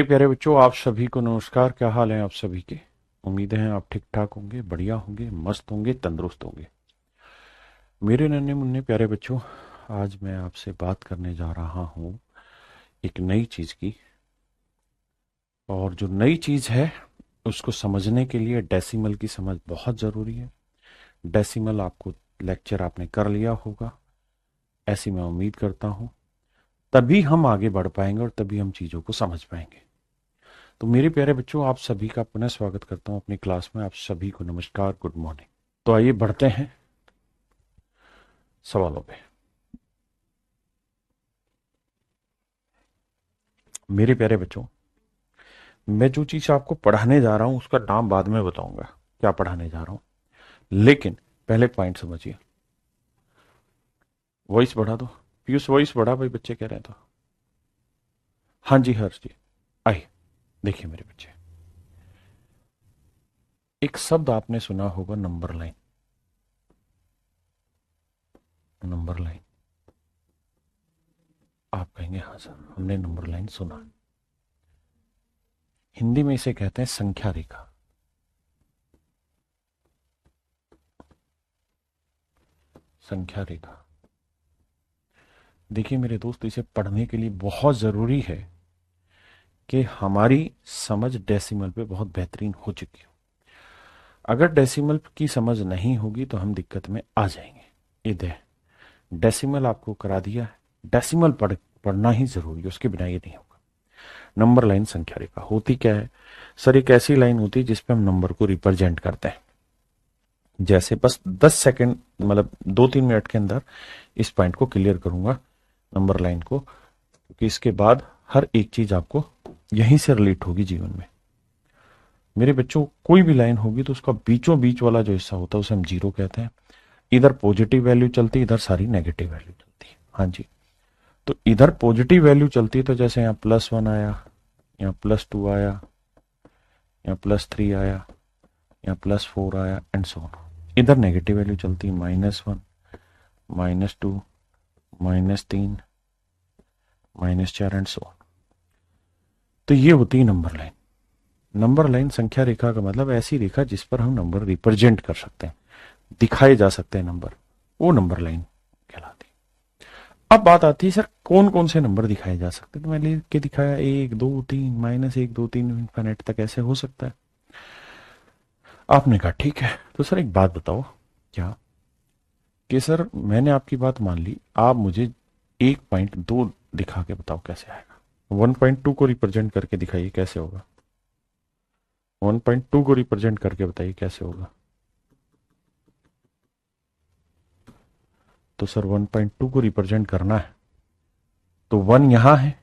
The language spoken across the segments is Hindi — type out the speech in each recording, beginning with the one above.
प्यारे बच्चों, आप सभी को नमस्कार। क्या हाल है आप सभी के? उम्मीद है आप ठीक ठाक होंगे, बढ़िया होंगे, मस्त होंगे, तंदुरुस्त होंगे। मेरे नन्हे मुन्ने प्यारे बच्चों, आज मैं आपसे बात करने जा रहा हूँ एक नई चीज़ की। और जो नई चीज़ है उसको समझने के लिए डेसिमल की समझ बहुत ज़रूरी है। डेसिमल आपको लेक्चर आपने कर लिया होगा, ऐसी मैं उम्मीद करता हूँ। तभी हम आगे बढ़ पाएंगे और तभी हम चीज़ों को समझ पाएंगे। तो मेरे प्यारे बच्चों, आप सभी का पुनः स्वागत करता हूं अपनी क्लास में। आप सभी को नमस्कार, गुड मॉर्निंग। तो आइए बढ़ते हैं सवालों पे। मेरे प्यारे बच्चों, मैं जो चीज आपको पढ़ाने जा रहा हूं उसका नाम बाद में बताऊंगा क्या पढ़ाने जा रहा हूं, लेकिन पहले पॉइंट समझिए। वॉइस बढ़ा दो पीयूष, वॉइस बढ़ा भाई, बच्चे कह रहे हैं तो। हाँ जी हर्ष जी, आइए देखिए मेरे बच्चे। एक शब्द आपने सुना होगा, नंबर लाइन। नंबर लाइन, आप कहेंगे हाँ सर हमने नंबर लाइन सुना। हिंदी में इसे कहते हैं संख्या रेखा। संख्या रेखा, देखिए मेरे दोस्त, इसे पढ़ने के लिए बहुत ज़रूरी है कि हमारी समझ डेसिमल पे बहुत बेहतरीन हो चुकी हो। अगर डेसिमल की समझ नहीं होगी तो हम दिक्कत में आ जाएंगे। ये डेसिमल आपको करा दिया है। डेसिमल पढ़ना ही जरूरी है, उसके बिना ये नहीं होगा। नंबर लाइन संख्या रेखा होती क्या है सर? एक ऐसी लाइन होती है जिसपे हम नंबर को रिप्रेजेंट करते हैं। जैसे बस 10 सेकंड, मतलब 2-3 मिनट के अंदर इस पॉइंट को क्लियर करूंगा, नंबर लाइन को, क्योंकि इसके बाद हर एक चीज आपको यहीं से रिलेट होगी जीवन में। मेरे बच्चों, कोई भी लाइन होगी तो उसका बीचों बीच वाला जो हिस्सा होता है उसे हम जीरो कहते हैं। इधर पॉजिटिव वैल्यू चलती है, इधर सारी नेगेटिव वैल्यू चलती है। हाँ जी, तो इधर पॉजिटिव वैल्यू चलती है तो जैसे यहाँ +1 आया, यहाँ +2 आया, यहाँ +3 आया, यहाँ +4 आया, एंड सो ऑन। इधर नेगेटिव वैल्यू चलती है, -1, -2, -3, -4, एंड सो ऑन। तो ये होती है नंबर लाइन। नंबर लाइन संख्या रेखा का मतलब ऐसी रेखा जिस पर हम नंबर रिप्रेजेंट कर सकते हैं, दिखाए जा सकते हैं नंबर, वो नंबर लाइन कहलाती है। अब बात आती है सर कौन कौन से नंबर दिखाए जा सकते हैं? तो मैंने लिख के दिखाया 1 2 3, -1 2 3 इन्फिनिट तक ऐसे हो सकता है। आपने कहा ठीक है, तो सर एक बात बताओ, क्या कि सर मैंने आपकी बात मान ली, आप मुझे 1.2 दिखा के बताओ कैसे आएगा। 1.2 को रिप्रेजेंट करके दिखाइए कैसे होगा। 1.2 को रिप्रेजेंट करके बताइए कैसे होगा। तो सर 1.2 को रिप्रेजेंट करना है तो 1 यहां है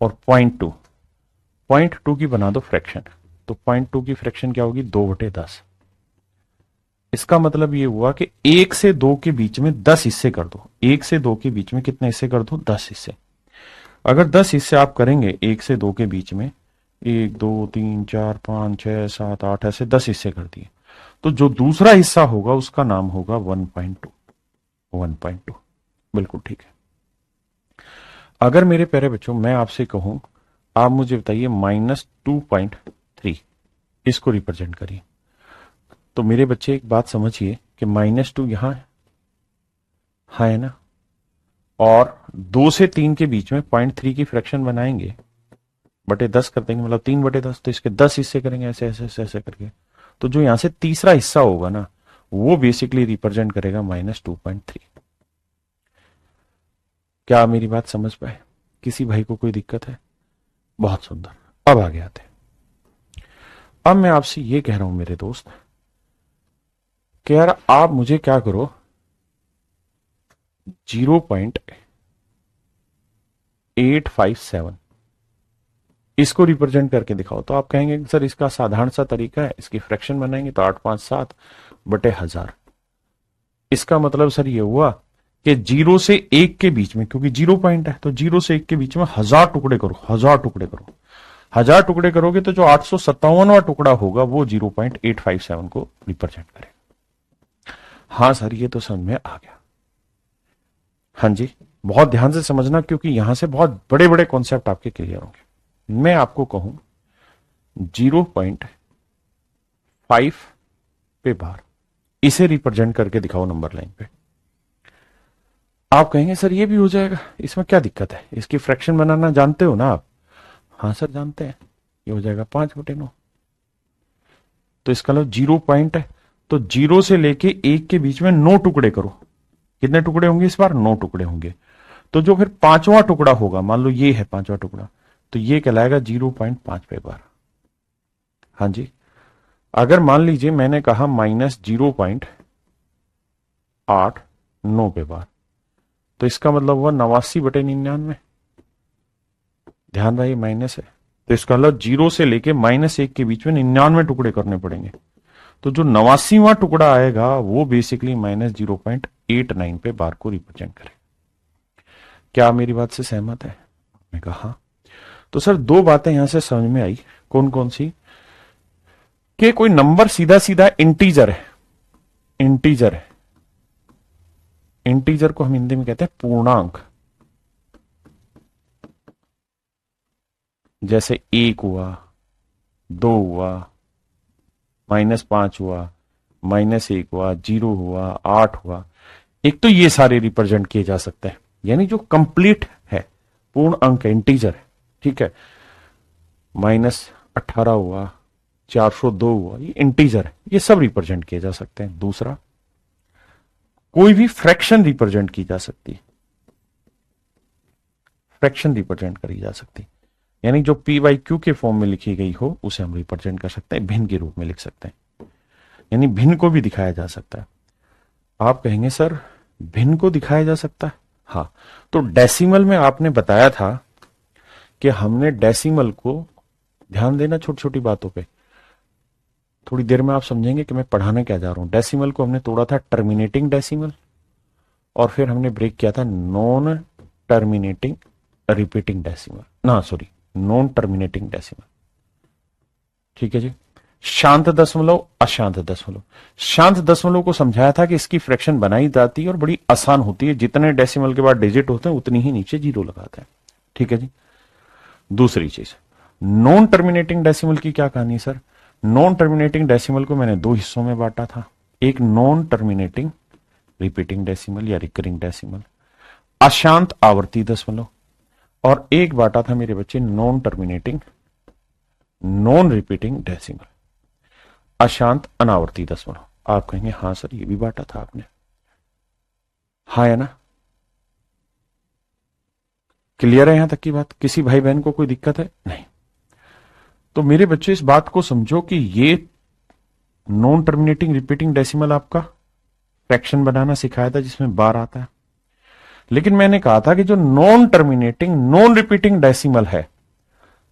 और 0.2 की बना दो फ्रैक्शन। तो 0.2 की फ्रैक्शन क्या होगी? 2/10। इसका मतलब ये हुआ कि 1 से 2 के बीच में 10 हिस्से कर दो। 1 से 2 के बीच में कितने हिस्से कर दो? 10 हिस्से। अगर 10 हिस्से आप करेंगे 1 से 2 के बीच में, 1 2 3 4 5 6 7 8, ऐसे 10 हिस्से कर दिए, तो जो दूसरा हिस्सा होगा उसका नाम होगा 1.2। 1.2, बिल्कुल ठीक है। अगर मेरे प्यारे बच्चों मैं आपसे कहूं, आप मुझे बताइए -2.3, इसको रिप्रेजेंट करिए। तो मेरे बच्चे एक बात समझिए कि -2 यहां है, हाँ है ना, और 2 से 3 के बीच में 0.3 की फ्रैक्शन बनाएंगे, बटे 10 कर देंगे, मतलब 3/10, तो इसके 10 हिस्से करेंगे ऐसे ऐसे ऐसे ऐसे करके। तो जो यहां से तीसरा हिस्सा होगा ना, वो बेसिकली रिप्रेजेंट करेगा -2.3। क्या आप मेरी बात समझ पाए? किसी भाई को कोई दिक्कत है? बहुत सुंदर। अब आगे आते हैं। अब मैं आपसे ये कह रहा हूं मेरे दोस्त कि यार आप मुझे क्या करो, 0.857 इसको रिप्रेजेंट करके दिखाओ। तो आप कहेंगे सर इसका साधारण सा तरीका है, इसकी फ्रैक्शन बनाएंगे तो 857/1000। इसका मतलब सर ये हुआ कि 0 से 1 के बीच में, क्योंकि 0 पॉइंट है तो 0 से 1 के बीच में 1000 टुकड़े करो, 1000 टुकड़े करो। 1000 टुकड़े करोगे तो जो 857वां टुकड़ा होगा वो 0.857 को रिप्रेजेंट करेगा। हाँ सर ये तो समझ में आ गया। हाँ जी, बहुत ध्यान से समझना क्योंकि यहां से बहुत बड़े बड़े कॉन्सेप्ट आपके क्लियर होंगे। मैं आपको कहूं 0.5 पे बार, इसे रिप्रेजेंट करके दिखाओ नंबर लाइन पे। आप कहेंगे सर ये भी हो जाएगा, इसमें क्या दिक्कत है, इसकी फ्रैक्शन बनाना जानते हो ना आप? हाँ सर जानते हैं। ये हो जाएगा 5/9। तो इसका मतलब 0 है, तो 0 से लेके 1 के बीच में 9 टुकड़े करो। कितने टुकड़े होंगे इस बार? 9 टुकड़े होंगे। तो जो फिर पांचवा टुकड़ा होगा, मान लो ये है पांचवा टुकड़ा, तो ये कहलाएगा 0.5 पे बार। हाँ जी। अगर मान लीजिए मैंने कहा -0.89 पे बार, तो इसका मतलब हुआ 89/99। ध्यान रहे माइनस है, तो इसका मतलब 0 से लेके -1 के बीच में 99 टुकड़े करने पड़ेंगे। तो जो 89वां टुकड़ा आएगा वो बेसिकली -0.89 पे बार को रिप्रेजेंट करे। क्या आप मेरी बात से सहमत है? मैं कहा हाँ। तो सर दो बातें यहां से समझ में आई। कौन कौन सी? कि कोई नंबर सीधा सीधा इंटीजर है, इंटीजर है, इंटीजर को हम हिंदी में कहते हैं पूर्णांक। जैसे 1 हुआ, 2 हुआ, -5 हुआ, -1 हुआ, 0 हुआ, 8 हुआ। एक तो ये सारे रिप्रेजेंट किए जा सकते हैं, यानी जो कंप्लीट है, पूर्ण अंक है, इंटीजर है, ठीक है। -18 हुआ, 402 हुआ, ये इंटीजर है, ये सब रिप्रेजेंट किए जा सकते हैं। दूसरा, कोई भी फ्रैक्शन रिप्रेजेंट की जा सकती है, फ्रैक्शन रिप्रेजेंट करी जा सकती है, यानी जो p/q के फॉर्म में लिखी गई हो उसे हम रिप्रेजेंट कर सकते हैं, भिन्न के रूप में लिख सकते हैं, यानी भिन्न को भी दिखाया जा सकता है। आप कहेंगे सर भिन्न को दिखाया जा सकता है? हाँ, तो डेसिमल में आपने बताया था कि हमने डेसिमल को, ध्यान देना छोटी छोटी बातों पे, थोड़ी देर में आप समझेंगे कि मैं पढ़ाने क्या जा रहा हूं। डेसिमल को हमने तोड़ा था टर्मिनेटिंग डेसिमल, और फिर हमने ब्रेक किया था नॉन टर्मिनेटिंग रिपीटिंग डेसिमल, ना सॉरी, नॉन टर्मिनेटिंग डेसिमल। ठीक है जी। शांत दशमलव, अशांत दशमलव। शांत दशमलव को समझाया था कि इसकी फ्रैक्शन बनाई जाती है और बड़ी आसान होती है, जितने डेसिमल के बाद डिजिट होते हैं उतनी ही नीचे जीरो लगाते हैं। ठीक है जी। दूसरी चीज, नॉन टर्मिनेटिंग डेसिमल की क्या कहानी है सर? नॉन टर्मिनेटिंग डेसिमल को मैंने दो हिस्सों में बांटा था, एक नॉन टर्मिनेटिंग रिपीटिंग डेसिमल या रिकरिंग डेसिमल, अशांत आवर्ती दशमलव, और एक बांटा था मेरे बच्चे non terminating non repeating decimal, अशांत अनावर्ती दशमलव। आप कहेंगे हाँ सर ये भी बांटा था आपने, हाँ है ना? क्लियर है यहां तक की बात? किसी भाई बहन को कोई दिक्कत है? नहीं। तो मेरे बच्चे इस बात को समझो कि ये नॉन टर्मिनेटिंग रिपीटिंग डेसिमल आपका फ्रैक्शन बनाना सिखाया था जिसमें बार आता है, लेकिन मैंने कहा था कि जो non terminating non repeating decimal है,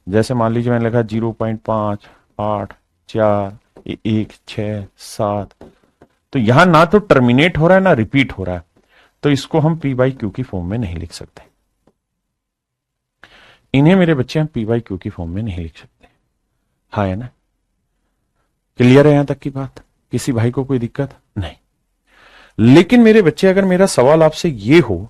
जैसे मान लीजिए मैंने लिखा 0.5, 8, 4, 1, 6, 7, तो यहां ना तो टर्मिनेट हो रहा है ना रिपीट हो रहा है, तो इसको हम p/q की फॉर्म में नहीं लिख सकते। इन्हें मेरे बच्चे हम p/q की फॉर्म में नहीं लिख सकते। हाँ है ना? क्लियर है यहां तक की बात? किसी भाई को कोई दिक्कत नहीं? लेकिन मेरे बच्चे अगर मेरा सवाल आपसे ये हो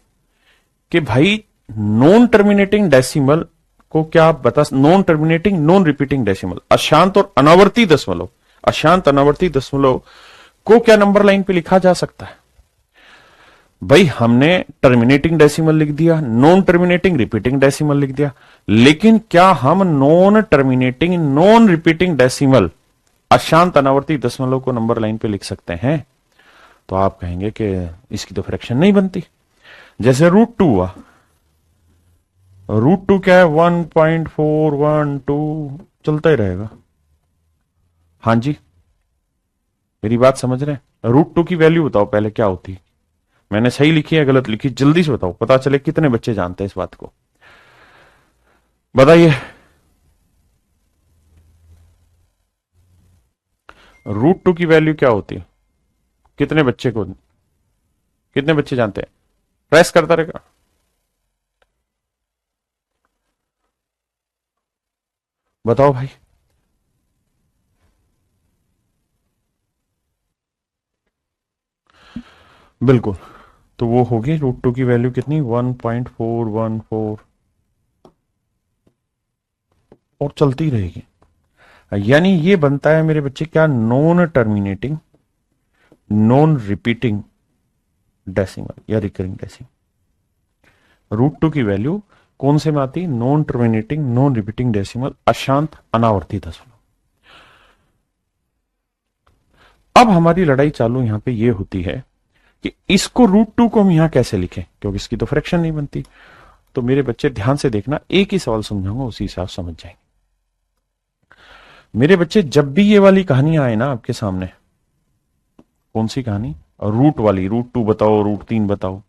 कि भाई नॉन टर्मिनेटिंग डेसिमल को क्या आप बता, non terminating non repeating decimal, अशांत और अनावर्ती दशमलव, अशांत अनावर्ती दशमलव को क्या नंबर लाइन पे लिखा जा सकता है? भाई हमने टर्मिनेटिंग डेसिमल लिख दिया, नॉन टर्मिनेटिंग रिपीटिंग डेसिमल लिख दिया, लेकिन क्या हम non terminating non repeating decimal अशांत अनावर्ती दशमलव को नंबर लाइन पे लिख सकते हैं? तो आप कहेंगे कि इसकी तो फ्रैक्शन नहीं बनती। जैसे √2 हुआ, √2 क्या है? 1.412, चलता ही रहेगा। हाँ जी, मेरी बात समझ रहे हैं? √2 की वैल्यू बताओ पहले क्या होती है? मैंने सही लिखी है गलत लिखी, जल्दी से बताओ, पता चले कितने बच्चे जानते हैं इस बात को, बताइए। √2 की वैल्यू क्या होती है? कितने बच्चे को, कितने बच्चे जानते हैं? प्रेस करता रहेगा। बताओ भाई। बिल्कुल, तो वो होगी √2 की वैल्यू कितनी? 1.414। और चलती रहेगी। यानी ये बनता है मेरे बच्चे क्या, non terminating non repeating decimal या रिकरिंग डेसिमल। रूट 2 की वैल्यू कौन से में आती, non terminating non repeating decimal, अशांत अनावर्ती दशमलव। अब हमारी लड़ाई चालू यहां पे ये होती है कि इसको रूट 2 को हम यहां कैसे लिखें, क्योंकि इसकी तो फ्रैक्शन नहीं बनती। तो मेरे बच्चे ध्यान से देखना, एक ही सवाल समझाऊंगा, उसी हिसाब समझ जाएंगे मेरे बच्चे। जब भी ये वाली कहानी आए ना आपके सामने, कौन सी कहानी, रूट वाली, रूट 2 बताओ, रूट 3 बताओ,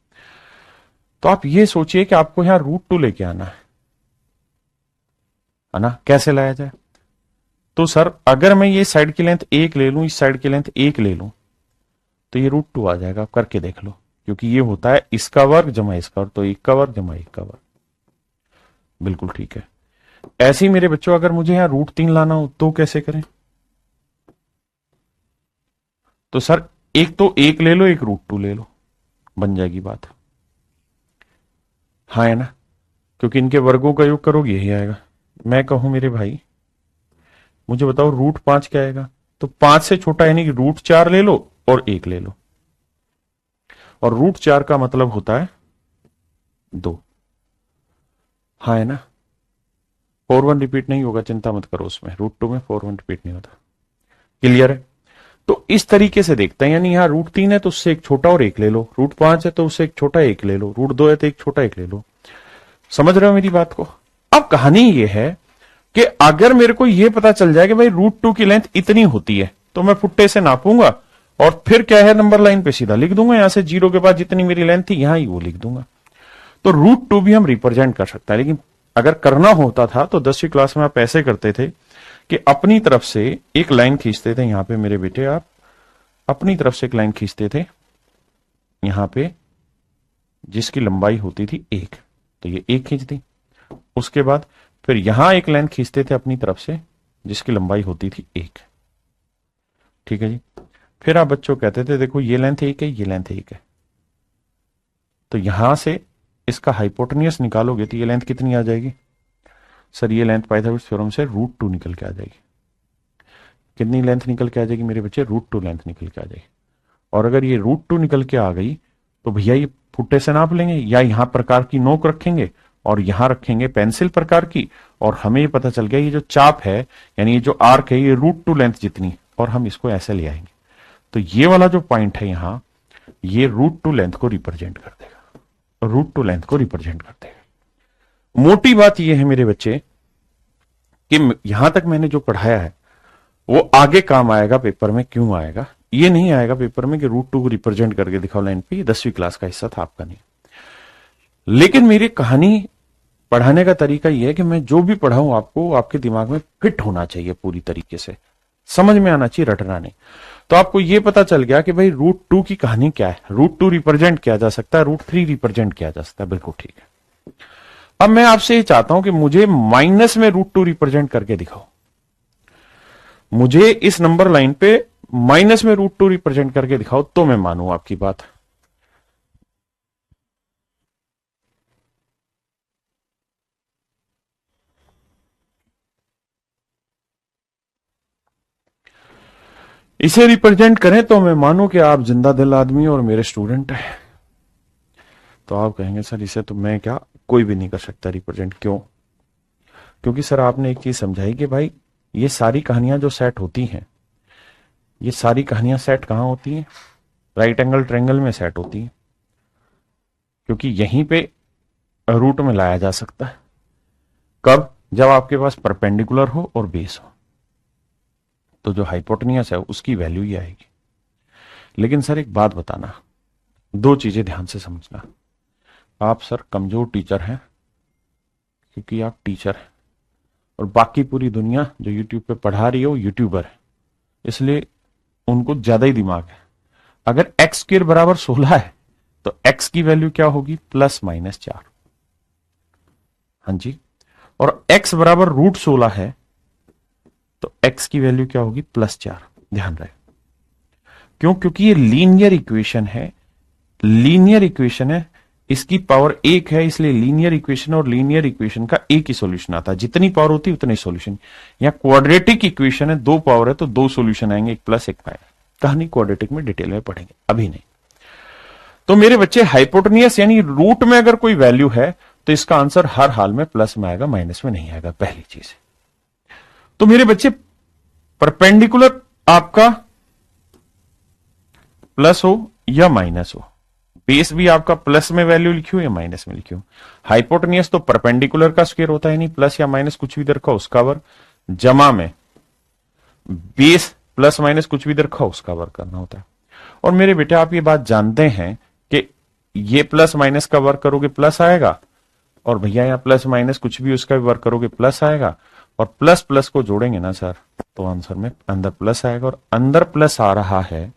तो आप ये सोचिए कि आपको यहां रूट 2 लेके आना है ना। कैसे लाया जाए, तो सर अगर मैं ये साइड की लेंथ 1 ले लूं, इस साइड की लेंथ 1 ले लूं, तो ये रूट 2 आ जाएगा। आप करके देख लो, क्योंकि ये होता है इसका वर्ग जमा इसका वर्ग, तो 1 का वर्ग जमा 1 का वर्ग। बिल्कुल ठीक है। ऐसे ही मेरे बच्चों अगर मुझे यहां रूट 3 लाना हो तो कैसे करें, तो सर एक तो 1 ले लो, एक रूट 2 ले लो, बन जाएगी बात। हाँ है ना, क्योंकि इनके वर्गों का योग करोगे यही आएगा। मैं कहूं मेरे भाई, मुझे बताओ रूट 5 क्या आएगा, तो 5 से छोटा यानी कि रूट 4 ले लो और 1 ले लो, और रूट 4 का मतलब होता है 2। हाँ है ना, 4 1 रिपीट नहीं होगा, चिंता मत करो, उसमें रूट 2 में 4 1 रिपीट नहीं होता। क्लियर है। तो इस तरीके से देखते हैं, यानी यहां रूट 3 है तो उससे एक छोटा और 1 ले लो, रूट 5 है तो उससे एक छोटा 1 ले लो, रूट 2 है तो एक छोटा 1 ले लो। समझ रहे हो मेरी बात को। अब कहानी ये है कि अगर मेरे को यह पता चल जाए कि भाई रूट 2 की लेंथ इतनी होती है, तो मैं फुट्टे से नापूंगा और फिर क्या है, नंबर लाइन पे सीधा लिख दूंगा, यहां से 0 के बाद जितनी मेरी लेंथ थी यहां ही वो लिख दूंगा। तो रूट 2 भी हम रिप्रेजेंट कर सकते हैं। लेकिन अगर करना होता था तो 10वीं क्लास में आप ऐसे करते थे कि अपनी तरफ से एक लाइन खींचते थे, यहां पे मेरे बेटे आप अपनी तरफ से एक लाइन खींचते थे यहां पे, जिसकी लंबाई होती थी 1, तो ये 1 खींच दी। उसके बाद फिर यहां एक लाइन खींचते थे अपनी तरफ से जिसकी लंबाई होती थी 1। ठीक है जी। फिर आप बच्चों कहते थे देखो ये लेंथ 1 है, ये लेंथ 1 है, तो यहां से इसका हाइपोटेनियस निकालोगे तो ये लेंथ कितनी आ जाएगी, सर ये लेंथ पाइथागोरस थ्योरम से रूट 2 निकल के आ जाएगी। कितनी लेंथ निकल के आ जाएगी मेरे बच्चे, रूट 2 लेंथ निकल के आ जाएगी। और अगर ये रूट 2 निकल के आ गई तो भैया ये फुट्टे से नाप लेंगे, या यहां प्रकार की नोक रखेंगे और यहां रखेंगे पेंसिल प्रकार की, और हमें ये पता चल गया ये जो चाप है यानी ये जो आर्क है ये रूट 2 लेंथ जितनी, और हम इसको ऐसे ले आएंगे। तो ये वाला जो पॉइंट है यहां, ये रूट 2 लेंथ को रिप्रेजेंट कर देगा, रूट 2 लेंथ को रिप्रेजेंट कर देगा। मोटी बात ये है मेरे बच्चे कि यहां तक मैंने जो पढ़ाया है वो आगे काम आएगा पेपर में। क्यों आएगा, ये नहीं आएगा पेपर में कि रूट 2 को रिप्रेजेंट करके दिखाओ लाइन पे, ये 10वीं क्लास का हिस्सा था, आपका नहीं। लेकिन मेरी कहानी पढ़ाने का तरीका यह है कि मैं जो भी पढ़ाऊं आपको आपके दिमाग में फिट होना चाहिए, पूरी तरीके से समझ में आना चाहिए, रटना नहीं। तो आपको यह पता चल गया कि भाई रूट 2 की कहानी क्या है, रूट 2 रिप्रेजेंट किया जा सकता है, रूट 3 रिप्रेजेंट किया जा सकता है। बिल्कुल ठीक है। अब मैं आपसे ये चाहता हूं कि मुझे माइनस में रूट 2 रिप्रेजेंट करके दिखाओ, मुझे इस नंबर लाइन पे माइनस में रूट 2 रिप्रेजेंट करके दिखाओ, तो मैं मानूं आपकी बात। इसे रिप्रेजेंट करें तो मैं मानूं कि आप जिंदा दिल आदमी और मेरे स्टूडेंट हैं। तो आप कहेंगे सर इसे तो मैं क्या, कोई भी नहीं कर सकता रिप्रेजेंट। क्यों, क्योंकि सर आपने एक चीज समझाई कि भाई ये सारी कहानियां जो सेट होती हैं, ये सारी कहानियां सेट कहां होती हैं, राइट एंगल ट्रायंगल में सेट होती हैं, क्योंकि यहीं पे रूट में लाया जा सकता है। कब, जब आपके पास परपेंडिकुलर हो और बेस हो, तो जो हाइपोटेनियस है उसकी वैल्यू ही आएगी। लेकिन सर एक बात बताना, दो चीजें ध्यान से समझना। आप सर कमजोर टीचर हैं, क्योंकि आप टीचर हैं और बाकी पूरी दुनिया जो यूट्यूब पे पढ़ा रही है वो यूट्यूबर है, इसलिए उनको ज्यादा ही दिमाग है। अगर एक्स स्क्वायर बराबर 16 है तो एक्स की वैल्यू क्या होगी, +-4। हाँ जी। और एक्स बराबर √16 है तो एक्स की वैल्यू क्या होगी, +4। ध्यान रहे, क्यों, क्योंकि ये लीनियर इक्वेशन है, लीनियर इक्वेशन है, इसकी पावर एक है, इसलिए लीनियर इक्वेशन और लीनियर इक्वेशन का एक ही सॉल्यूशन आता है। जितनी पावर होती है उतने सॉल्यूशन। यहाँ क्वाड्रेटिक इक्वेशन है, दो पावर है तो दो सॉल्यूशन आएंगे, एक प्लस एक माइनस। कहानी क्वाड्रेटिक में डिटेल में पढ़ेंगे, अभी नहीं। तो मेरे बच्चे हाइपोटेनियस यानी रूट में अगर कोई वैल्यू है तो इसका आंसर हर हाल में प्लस में आएगा, माइनस में नहीं आएगा, पहली चीज। तो मेरे बच्चे परपेंडिकुलर आपका प्लस हो या माइनस हो, बेस भी आपका प्लस में वैल्यू लिखी हो या माइनस में लिखी हो। हाइपोटेनियस तो परपेंडिकुलर का स्क्वायर होता है, नहीं प्लस या माइनस कुछ भी इधर का उसका वर्ग, जमा में बेस प्लस माइनस कुछ भी इधर का उसका वर्ग करना होता है। और मेरे बेटे आप ये बात जानते हैं कि ये प्लस माइनस का वर्ग करोगे प्लस आएगा, और भैया यहाँ प्लस माइनस कुछ भी उसका वर्ग करोगे प्लस आएगा, और प्लस प्लस को जोड़ेंगे ना सर तो आंसर में अंदर प्लस आएगा। और अंदर प्लस आ रहा है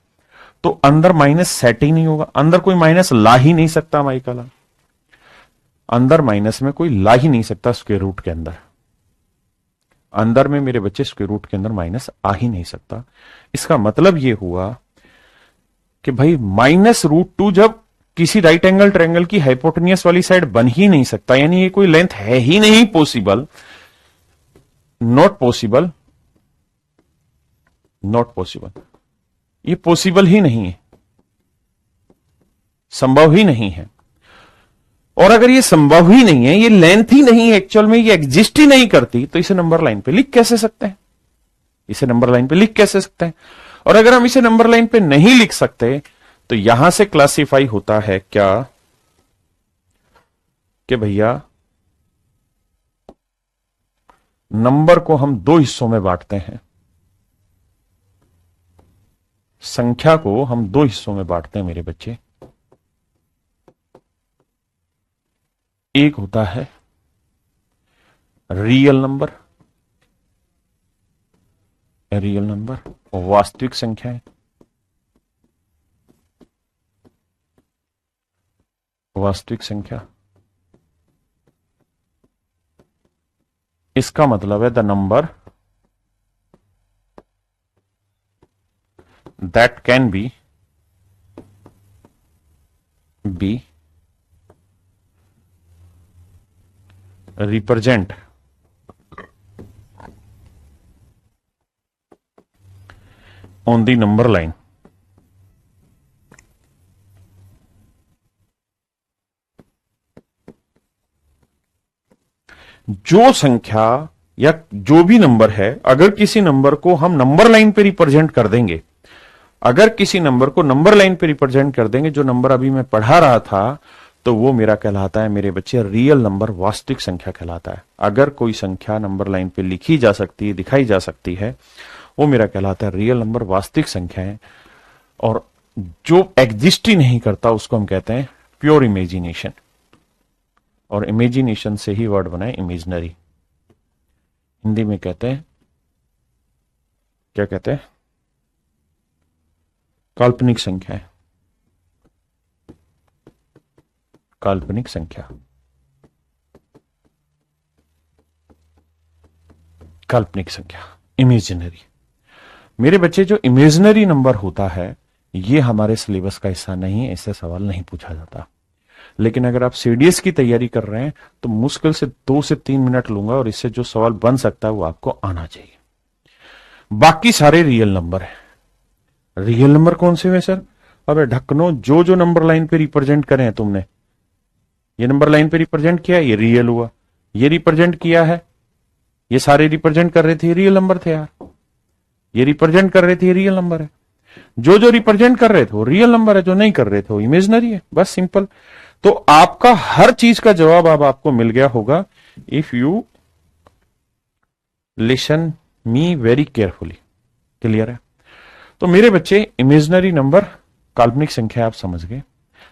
तो अंदर माइनस सेट ही नहीं होगा, अंदर कोई माइनस ला ही नहीं सकता माई काला, अंदर माइनस में कोई ला ही नहीं सकता स्क्वायर रूट के अंदर। अंदर में मेरे बच्चे स्क्वायर रूट के अंदर माइनस आ ही नहीं सकता। इसका मतलब यह हुआ कि भाई -√2 जब किसी राइट एंगल ट्रायंगल की हाइपोटेनियस वाली साइड बन ही नहीं सकता, यानी ये कोई लेंथ है ही नहीं, possible, not possible, not possible, ये पॉसिबल ही नहीं है, संभव ही नहीं है। और अगर ये संभव ही नहीं है, ये लेंथ ही नहीं है एक्चुअल में, ये एग्जिस्ट ही नहीं करती, तो इसे नंबर लाइन पे लिख कैसे सकते हैं? इसे नंबर लाइन पे लिख कैसे सकते हैं? और अगर हम इसे नंबर लाइन पे नहीं लिख सकते तो यहां से क्लासिफाई होता है क्या कि भैया नंबर को हम दो हिस्सों में बांटते हैं, संख्या को हम दो हिस्सों में बांटते हैं मेरे बच्चे। एक होता है रियल नंबर, रियल नंबर वास्तविक संख्या है, वास्तविक संख्या। इसका मतलब है the number that can be represent on the number line जो संख्या या जो भी नंबर है, अगर किसी नंबर को हम नंबर लाइन पे रिप्रेजेंट कर देंगे, अगर किसी नंबर को नंबर लाइन पे रिप्रेजेंट कर देंगे, जो नंबर अभी मैं पढ़ा रहा था, तो वो मेरा कहलाता है मेरे बच्चे रियल नंबर, वास्तविक संख्या कहलाता है। अगर कोई संख्या नंबर लाइन पे लिखी जा सकती है, दिखाई जा सकती है, वो मेरा कहलाता है रियल नंबर, वास्तविक संख्या है। और जो एग्जिस्ट ही नहीं करता उसको हम कहते हैं प्योर इमेजिनेशन। और इमेजिनेशन से ही वर्ड बना है इमेजिनरी। हिंदी में कहते हैं, क्या कहते हैं? काल्पनिक संख्या है, काल्पनिक संख्या, काल्पनिक संख्या, इमेजिनरी। मेरे बच्चे जो इमेजिनरी नंबर होता है ये हमारे सिलेबस का हिस्सा नहीं है, इससे सवाल नहीं पूछा जाता। लेकिन अगर आप सीडीएस की तैयारी कर रहे हैं तो मुश्किल से 2 से 3 मिनट लूंगा और इससे जो सवाल बन सकता है वो आपको आना चाहिए। बाकी सारे रियल नंबर है। रियल नंबर कौन से हुए सर? अबे ढक्कनो, जो जो नंबर लाइन पे रिप्रेजेंट करे हैं तुमने, ये नंबर लाइन पे रिप्रेजेंट किया, ये रियल हुआ। ये रिप्रेजेंट किया है, ये सारे रिप्रेजेंट कर रहे थे, रियल नंबर थे यार। ये रिप्रेजेंट कर रहे थे, रियल नंबर है। जो जो रिप्रेजेंट कर रहे थे वो रियल नंबर है, जो नहीं कर रहे थे वो इमेजिनरी है। बस सिंपल। तो आपका हर चीज का जवाब अब आपको मिल गया होगा if you listen me very carefully. Clear है? तो मेरे बच्चे इमेजिनरी नंबर, काल्पनिक संख्या आप समझ गए।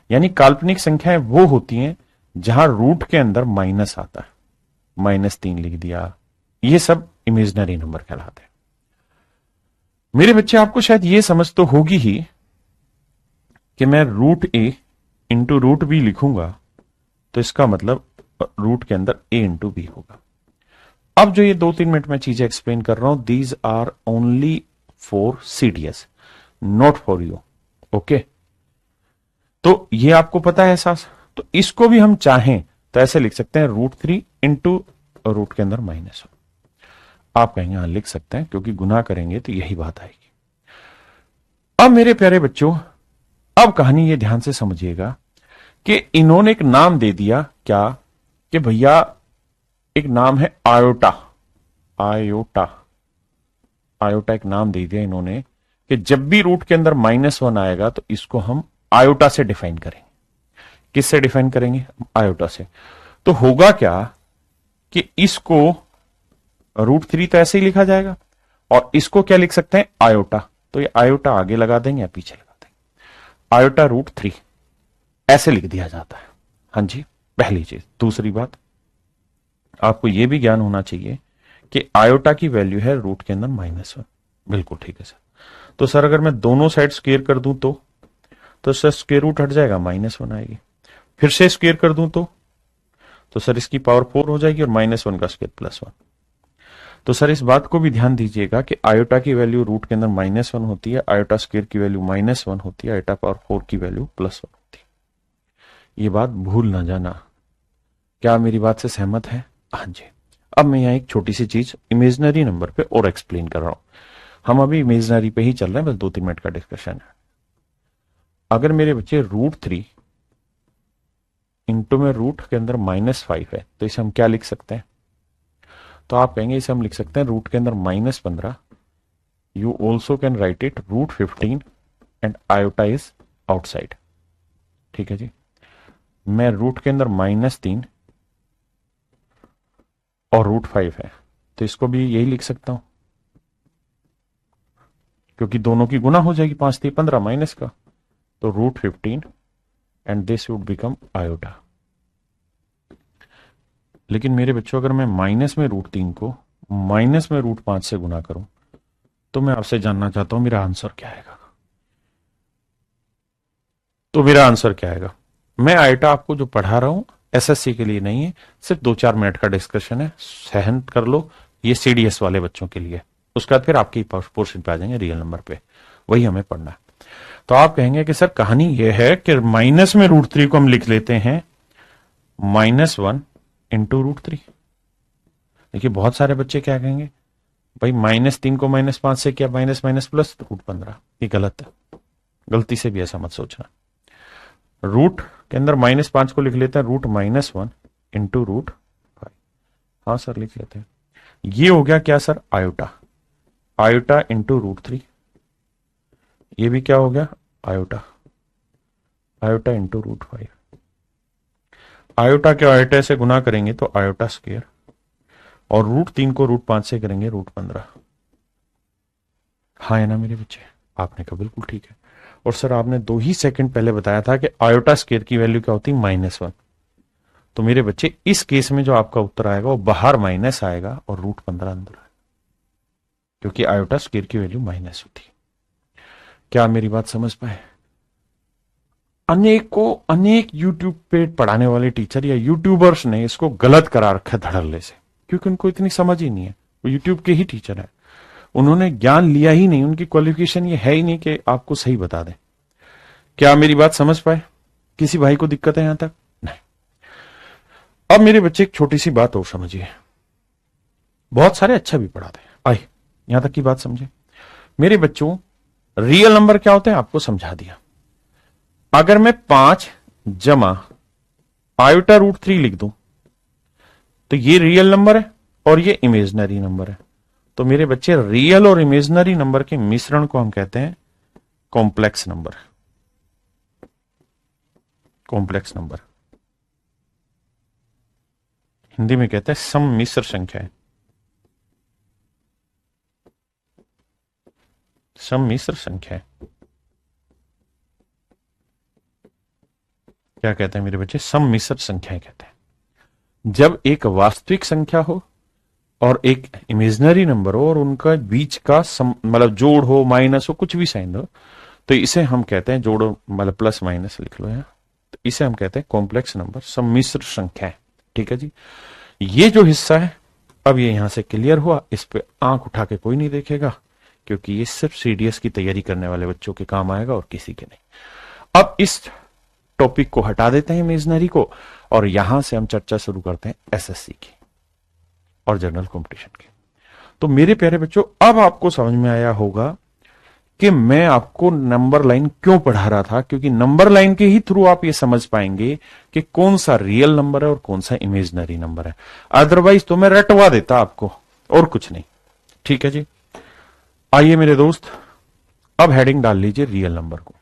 यानी काल्पनिक संख्याएं वो होती हैं जहां रूट के अंदर माइनस आता है, -3 लिख दिया, ये सब इमेजिनरी नंबर कहलाते हैं। मेरे बच्चे आपको शायद ये समझ तो होगी ही कि मैं √a इंटू √b लिखूंगा तो इसका मतलब रूट के अंदर a इंटू b होगा। अब जो ये 2-3 मिनट में चीजें एक्सप्लेन कर रहा हूं, these are only for CDS, not for you. Okay, तो ये आपको पता है एहसास, तो इसको भी हम चाहें तो ऐसे लिख सकते हैं √3 इंटू रूट के अंदर -1। आप कहेंगे हाँ लिख सकते हैं, क्योंकि गुना करेंगे तो यही बात आएगी। अब मेरे प्यारे बच्चों, अब कहानी ये ध्यान से समझिएगा कि इन्होंने एक नाम दे दिया, क्या कि भैया एक नाम है आयोटा। आयोटा आयोटा एक नाम दे दिया इन्होंने कि जब भी रूट के अंदर -1 आएगा तो इसको हम आयोटा से डिफाइन करेंगे। किससे डिफाइन करेंगे? आयोटा से। तो होगा क्या कि इसको √3 तो ऐसे ही लिखा जाएगा, और इसको क्या लिख सकते हैं? आयोटा। तो ये आयोटा आगे लगा देंगे या पीछे लगा देंगे? आयोटा √3 ऐसे लिख दिया जाता है। हाँ जी, पहली चीज। दूसरी बात, आपको यह भी ज्ञान होना चाहिए कि आयोटा की वैल्यू है रूट के अंदर -1। बिल्कुल ठीक है सर। तो सर अगर मैं दोनों साइड स्क्वायर कर दूं तो सर स्क्वायर रूट हट जाएगा, -1 आएगी। फिर से स्क्वायर कर दूं तो सर इसकी पावर 4 हो जाएगी, और -1 का स्क्वायर +1। तो सर इस बात को भी ध्यान दीजिएगा कि आयोटा की वैल्यू रूट के अंदर -1 होती है, आयोटा स्क्वायर की वैल्यू -1 होती है, आयोटा पावर 4 की वैल्यू +1 होती है। ये बात भूल ना जाना। क्या मेरी बात से सहमत है? हाँ जी। अब मैं यहाँ एक छोटी सी चीज इमेजिनरी नंबर पे और एक्सप्लेन कर रहा हूं। हम अभी इमेजिनरी पे ही चल रहे हैं, बस 2-3 मिनट का डिस्कशन है। अगर मेरे बच्चे √3 इंटू में रूट के अंदर -5 है, तो इसे हम क्या लिख सकते हैं? तो आप कहेंगे इसे हम लिख सकते हैं रूट के अंदर -15। You also can write it √15 and iota is outside. ठीक है जी। मैं रूट के अंदर -3 और √5 है, तो इसको भी यही लिख सकता हूं, क्योंकि दोनों की गुना हो जाएगी। 5 3 15 माइनस का, तो √15 and this would become iota. लेकिन मेरे बच्चों, अगर मैं माइनस में √3 को माइनस में √5 से गुना करूं, तो मैं आपसे जानना चाहता हूं मेरा आंसर क्या आएगा। तो मेरा आंसर क्या आएगा? मैं आयोटा आपको जो पढ़ा रहा हूं एसएससी के लिए नहीं है, सिर्फ 2-4 मिनट का डिस्कशन है, सहन कर लो। ये सीडीएस वाले बच्चों के लिए। उसके बाद फिर आपकी पोर्शन पे आ जाएंगे, रियल नंबर पे, वही हमें पढ़ना है। तो आप कहेंगे कि सर कहानी यह है कि माइनस में √3 को हम लिख लेते हैं -1 इंटू √3। देखिए बहुत सारे बच्चे क्या कहेंगे, भाई -3 को -5 से क्या, माइनस माइनस प्लस √15। ये गलत है, गलती से भी ऐसा मत सोचना। रूट के अंदर -5 को लिख लेते हैं √-1 इंटू √5। हाँ सर लिख लेते हैं। ये हो गया क्या सर? आयोटा। Iota into √3। ये भी क्या हो गया? आयोटा। Iota into √5। आयोटा के आयोटा से गुना करेंगे तो आयोटा स्क्वायर, और √3 को √5 से करेंगे √15। हाँ है ना मेरे बच्चे? आपने कहा बिल्कुल ठीक है। और सर आपने 2 ही सेकंड पहले बताया था कि आयोटा स्क्वायर की वैल्यू क्या होती है? -1। तो मेरे बच्चे इस केस में जो आपका उत्तर आएगा वो बाहर माइनस आएगा और √15 अंदर आएगा, क्योंकि आयोटा स्क्वायर की वैल्यू माइनस होती है। क्या मेरी बात समझ पाए? अनेक यूट्यूब पे पढ़ाने वाले टीचर या यूट्यूबर्स ने इसको गलत करा रखा है धड़ल्ले से, क्योंकि उनको इतनी समझ ही नहीं है। वो यूट्यूब के ही टीचर है, उन्होंने ज्ञान लिया ही नहीं, उनकी क्वालिफिकेशन ये है ही नहीं कि आपको सही बता दें। क्या मेरी बात समझ पाए? किसी भाई को दिक्कत है यहां तक? नहीं। अब मेरे बच्चे एक छोटी सी बात और समझिए, बहुत सारे अच्छा भी पढ़ाते हैं, आइए यहां तक की बात समझे। मेरे बच्चों, रियल नंबर क्या होते हैं आपको समझा दिया। अगर मैं 5 जमा आयोटा √3 लिख दूं तो ये रियल नंबर है और ये इमेजिनरी नंबर है। तो मेरे बच्चे, रियल और इमेजिनरी नंबर के मिश्रण को हम कहते हैं complex number. Complex number Hindi में कहते हैं सम्मिश्र संख्या। सम्मिश्र संख्या क्या कहते हैं मेरे बच्चे? सम्मिश्र संख्याएं कहते हैं। जब एक वास्तविक संख्या हो और एक इमेजिनरी नंबर हो और उनका बीच का मतलब जोड़ हो, माइनस हो, कुछ भी साइन हो, तो इसे हम कहते हैं, जोड़ो मतलब प्लस माइनस लिख लो यहाँ, तो इसे हम कहते हैं कॉम्प्लेक्स नंबर, सम्मिश्र संख्या। ठीक है जी। ये जो हिस्सा है, अब ये यहां से क्लियर हुआ, इस पे आंख उठा के कोई नहीं देखेगा, क्योंकि ये सिर्फ सीडीएस की तैयारी करने वाले बच्चों के काम आएगा और किसी के नहीं। अब इस टॉपिक को हटा देते हैं इमेजिनरी को, और यहां से हम चर्चा शुरू करते हैं एसएससी की और जनरल कंपटीशन की। तो मेरे प्यारे बच्चों, अब आपको समझ में आया होगा कि मैं आपको नंबर लाइन क्यों पढ़ा रहा था, क्योंकि नंबर लाइन के ही थ्रू आप ये समझ पाएंगे कि कौन सा रियल नंबर है और कौन सा इमेजिनरी नंबर है। अदरवाइज तो मैं रटवा देता आपको, और कुछ नहीं। ठीक है जी, आइए मेरे दोस्त, अब हेडिंग डाल लीजिए रियल नंबर को।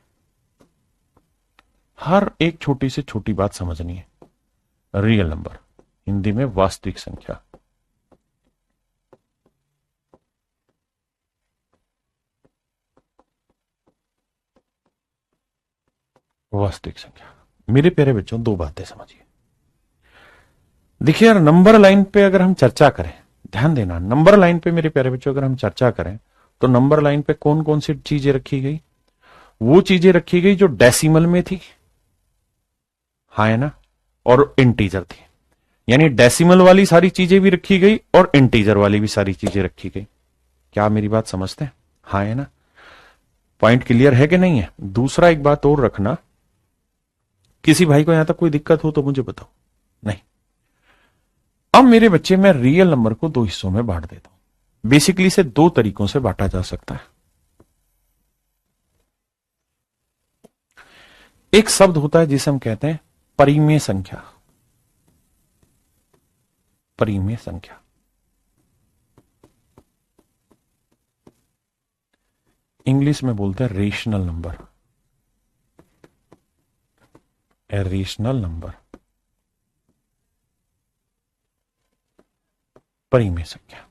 हर एक छोटी से छोटी बात समझनी है। रियल नंबर, हिंदी में वास्तविक संख्या। वास्तविक संख्या। मेरे प्यारे बच्चों, दो बातें समझिए। देखिए यार, नंबर लाइन पे अगर हम चर्चा करें, ध्यान देना, नंबर लाइन पे मेरे प्यारे बच्चों अगर हम चर्चा करें तो नंबर लाइन पे कौन कौन सी चीजें रखी गई? वो चीजें रखी गई जो डेसिमल में थी, हाँ है ना, और इंटीजर थी। यानी डेसिमल वाली सारी चीजें भी रखी गई और इंटीजर वाली भी सारी चीजें रखी गई। क्या आप मेरी बात समझते हैं? हाँ है ना? पॉइंट क्लियर है कि नहीं है? दूसरा एक बात और रखना, किसी भाई को यहां तक कोई दिक्कत हो तो मुझे बताओ। नहीं। अब मेरे बच्चे, मैं रियल नंबर को दो हिस्सों में बांट देता हूं। बेसिकली इसे दो तरीकों से बांटा जा सकता है। एक शब्द होता है जिसे हम कहते हैं परिमेय संख्या। परिमेय संख्या, इंग्लिश में बोलते हैं रेशनल नंबर। रेशनल नंबर, परिमेय संख्या।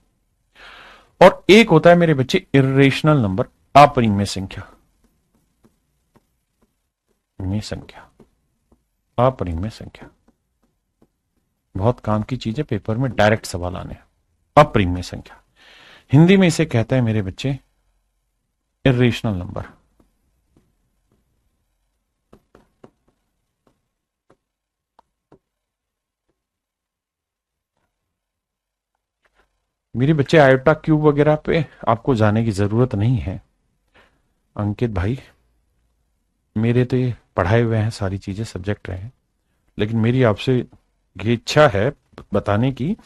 और एक होता है मेरे बच्चे इर्रेशनल नंबर, अपरिमेय संख्या। में संख्या, अपरिमेय संख्या। बहुत काम की चीजें, पेपर में डायरेक्ट सवाल आने। अपरिमेय संख्या, हिंदी में इसे कहते हैं मेरे बच्चे इर्रेशनल नंबर। मेरे बच्चे, आयोटा क्यूब वगैरह पे आपको जाने की जरूरत नहीं है। अंकित भाई, मेरे तो ये पढ़ाए हुए हैं, सारी चीजें सब्जेक्ट रहे हैं, लेकिन मेरी आपसे ये इच्छा है बताने की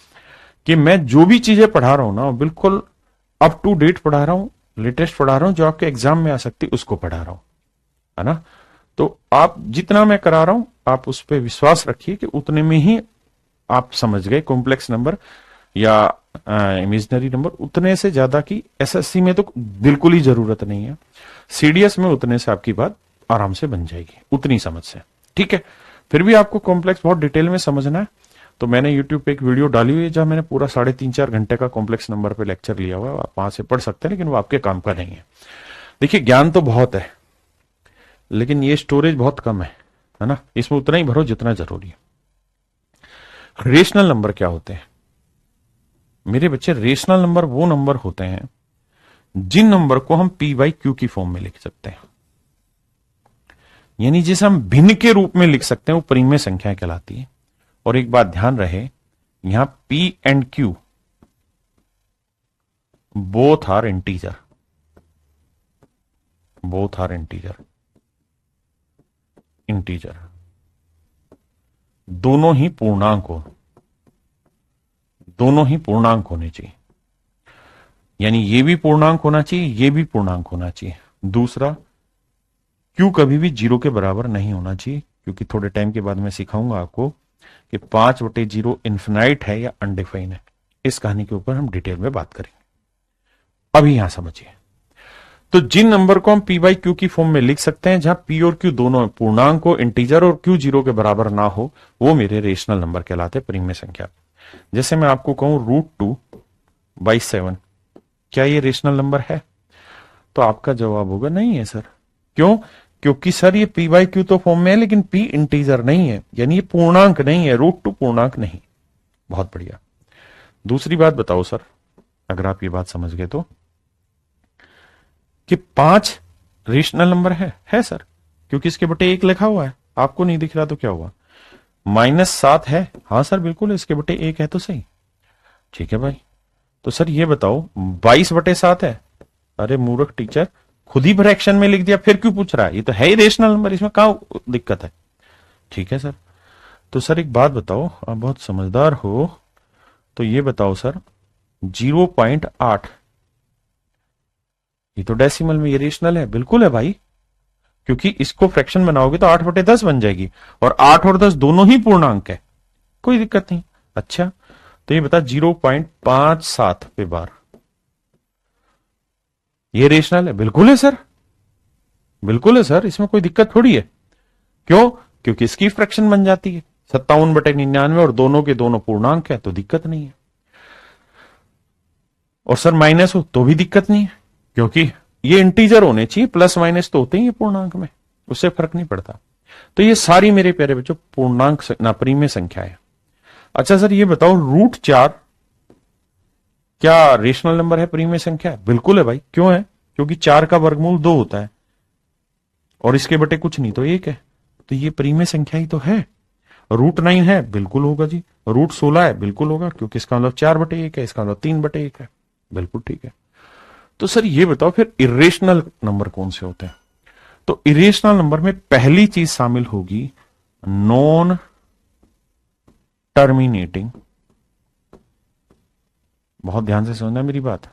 कि मैं जो भी चीजें पढ़ा रहा हूं ना, बिल्कुल अप टू डेट पढ़ा रहा हूं, लेटेस्ट पढ़ा रहा हूं, जो आपके एग्जाम में आ सकती उसको पढ़ा रहा हूं, है ना। तो आप जितना मैं करा रहा हूं, आप उस पर विश्वास रखिए कि उतने में ही आप समझ गए। कॉम्प्लेक्स नंबर या इमेजिनरी नंबर उतने से ज्यादा की एसएससी में तो बिल्कुल ही जरूरत नहीं है। सीडीएस में उतने से आपकी बात आराम से बन जाएगी, उतनी समझ से। ठीक है, फिर भी आपको कॉम्प्लेक्स बहुत डिटेल में समझना है तो मैंने यूट्यूब पे एक वीडियो डाली हुई है जहां मैंने पूरा 3.5-4 घंटे का कॉम्प्लेक्स नंबर पे लेक्चर लिया हुआ है। आप वहां से पढ़ सकते हैं, लेकिन वो आपके काम का नहीं है। देखिए, ज्ञान तो बहुत है, लेकिन ये स्टोरेज बहुत कम है ना। इसमें उतना ही भरो जितना जरूरी है। रेशनल नंबर क्या होते हैं मेरे बच्चे? रेशनल नंबर वो नंबर होते हैं जिन नंबर को हम पी बाई क्यू की फॉर्म में लिख सकते हैं, यानी जिसे हम भिन्न के रूप में लिख सकते हैं, वो परिमेय संख्या कहलाती है। और एक बात ध्यान रहे, यहां P and Q both are integer. Both are integer. Integer, दोनों ही पूर्णांक हो, दोनों ही पूर्णांक होने चाहिए। यानी ये भी पूर्णांक होना चाहिए, ये भी पूर्णांक होना चाहिए। दूसरा, क्यू कभी भी 0 के बराबर नहीं होना चाहिए, क्योंकि थोड़े टाइम के बाद मैं सिखाऊंगा आपको कि 5/0 इन्फिनाइट है या अनडिफाइन है। इस कहानी के ऊपर हम डिटेल में बात करेंगे। अभी यहां समझिए, तो जिन नंबर को हम पी बाई क्यू की फॉर्म में लिख सकते हैं, जहां पी और क्यू दोनों पूर्णांक हो, इंटीजर, और क्यू 0 के बराबर ना हो, वो मेरे रेशनल नंबर कहलाते हैं, परिमेय संख्या। जैसे मैं आपको कहूं √2/7, क्या ये रेशनल नंबर है? तो आपका जवाब होगा नहीं है सर। क्यों? क्योंकि सर ये पी बाई क्यू तो फॉर्म में है, लेकिन पी इंटीजर नहीं है, यानी ये पूर्णांक नहीं है, √2 पूर्णांक नहीं। बहुत बढ़िया। दूसरी बात बताओ सर, अगर आप ये बात समझ गए तो, कि 5 रेशनल नंबर है सर, क्योंकि इसके बटे 1 लिखा हुआ है। आपको नहीं दिख रहा तो क्या हुआ? -7 है, हाँ सर बिल्कुल, इसके बटे 1 है तो सही। ठीक है भाई, तो सर ये बताओ 22/7 है। अरे मूर्ख टीचर, खुद ही फ्रैक्शन में लिख दिया, फिर क्यों पूछ रहा है? ये तो है ही रेशनल नंबर, इसमें कहां दिक्कत है? ठीक है सर। तो सर एक बात बताओ, आप बहुत समझदार हो, तो ये बताओ सर, 0.8 ये तो डेसिमल में, ये रेशनल है? बिल्कुल है भाई, क्योंकि इसको फ्रैक्शन बनाओगे तो 8/10 बन जाएगी, और 8 और 10 दोनों ही पूर्णांक है, कोई दिक्कत नहीं। अच्छा, तो ये बता 0.57 पे बार, ये रेशनल है? बिल्कुल है सर, बिल्कुल है सर, इसमें कोई दिक्कत थोड़ी है। क्यों? क्योंकि इसकी फ्रैक्शन बन जाती है 57/99, और दोनों के दोनों पूर्णांक है, तो दिक्कत नहीं है। और सर माइनस हो तो भी दिक्कत नहीं है, क्योंकि ये इंटीजर होने चाहिए, प्लस माइनस तो होते ही है पूर्णांक में, उससे फर्क नहीं पड़ता। तो ये सारी मेरे प्यारे बच्चों पूर्णांक ना परिमेय संख्या है। अच्छा सर ये बताओ, √4 क्या रेशनल नंबर है, परिमेय संख्या है? बिल्कुल है भाई, क्यों है? क्योंकि 4 का वर्गमूल 2 होता है, और इसके बटे कुछ नहीं तो 1 है, तो ये परिमेय संख्या ही तो है। √9 है? बिल्कुल होगा जी। √16 है? बिल्कुल होगा, क्योंकि इसका मतलब 4/1 है, इसका मतलब 3/1 है। बिल्कुल ठीक है। तो सर ये बताओ फिर इरेशनल नंबर कौन से होते हैं? तो इरेशनल नंबर में पहली चीज शामिल होगी नॉन टर्मिनेटिंग, बहुत ध्यान से समझना मेरी बात,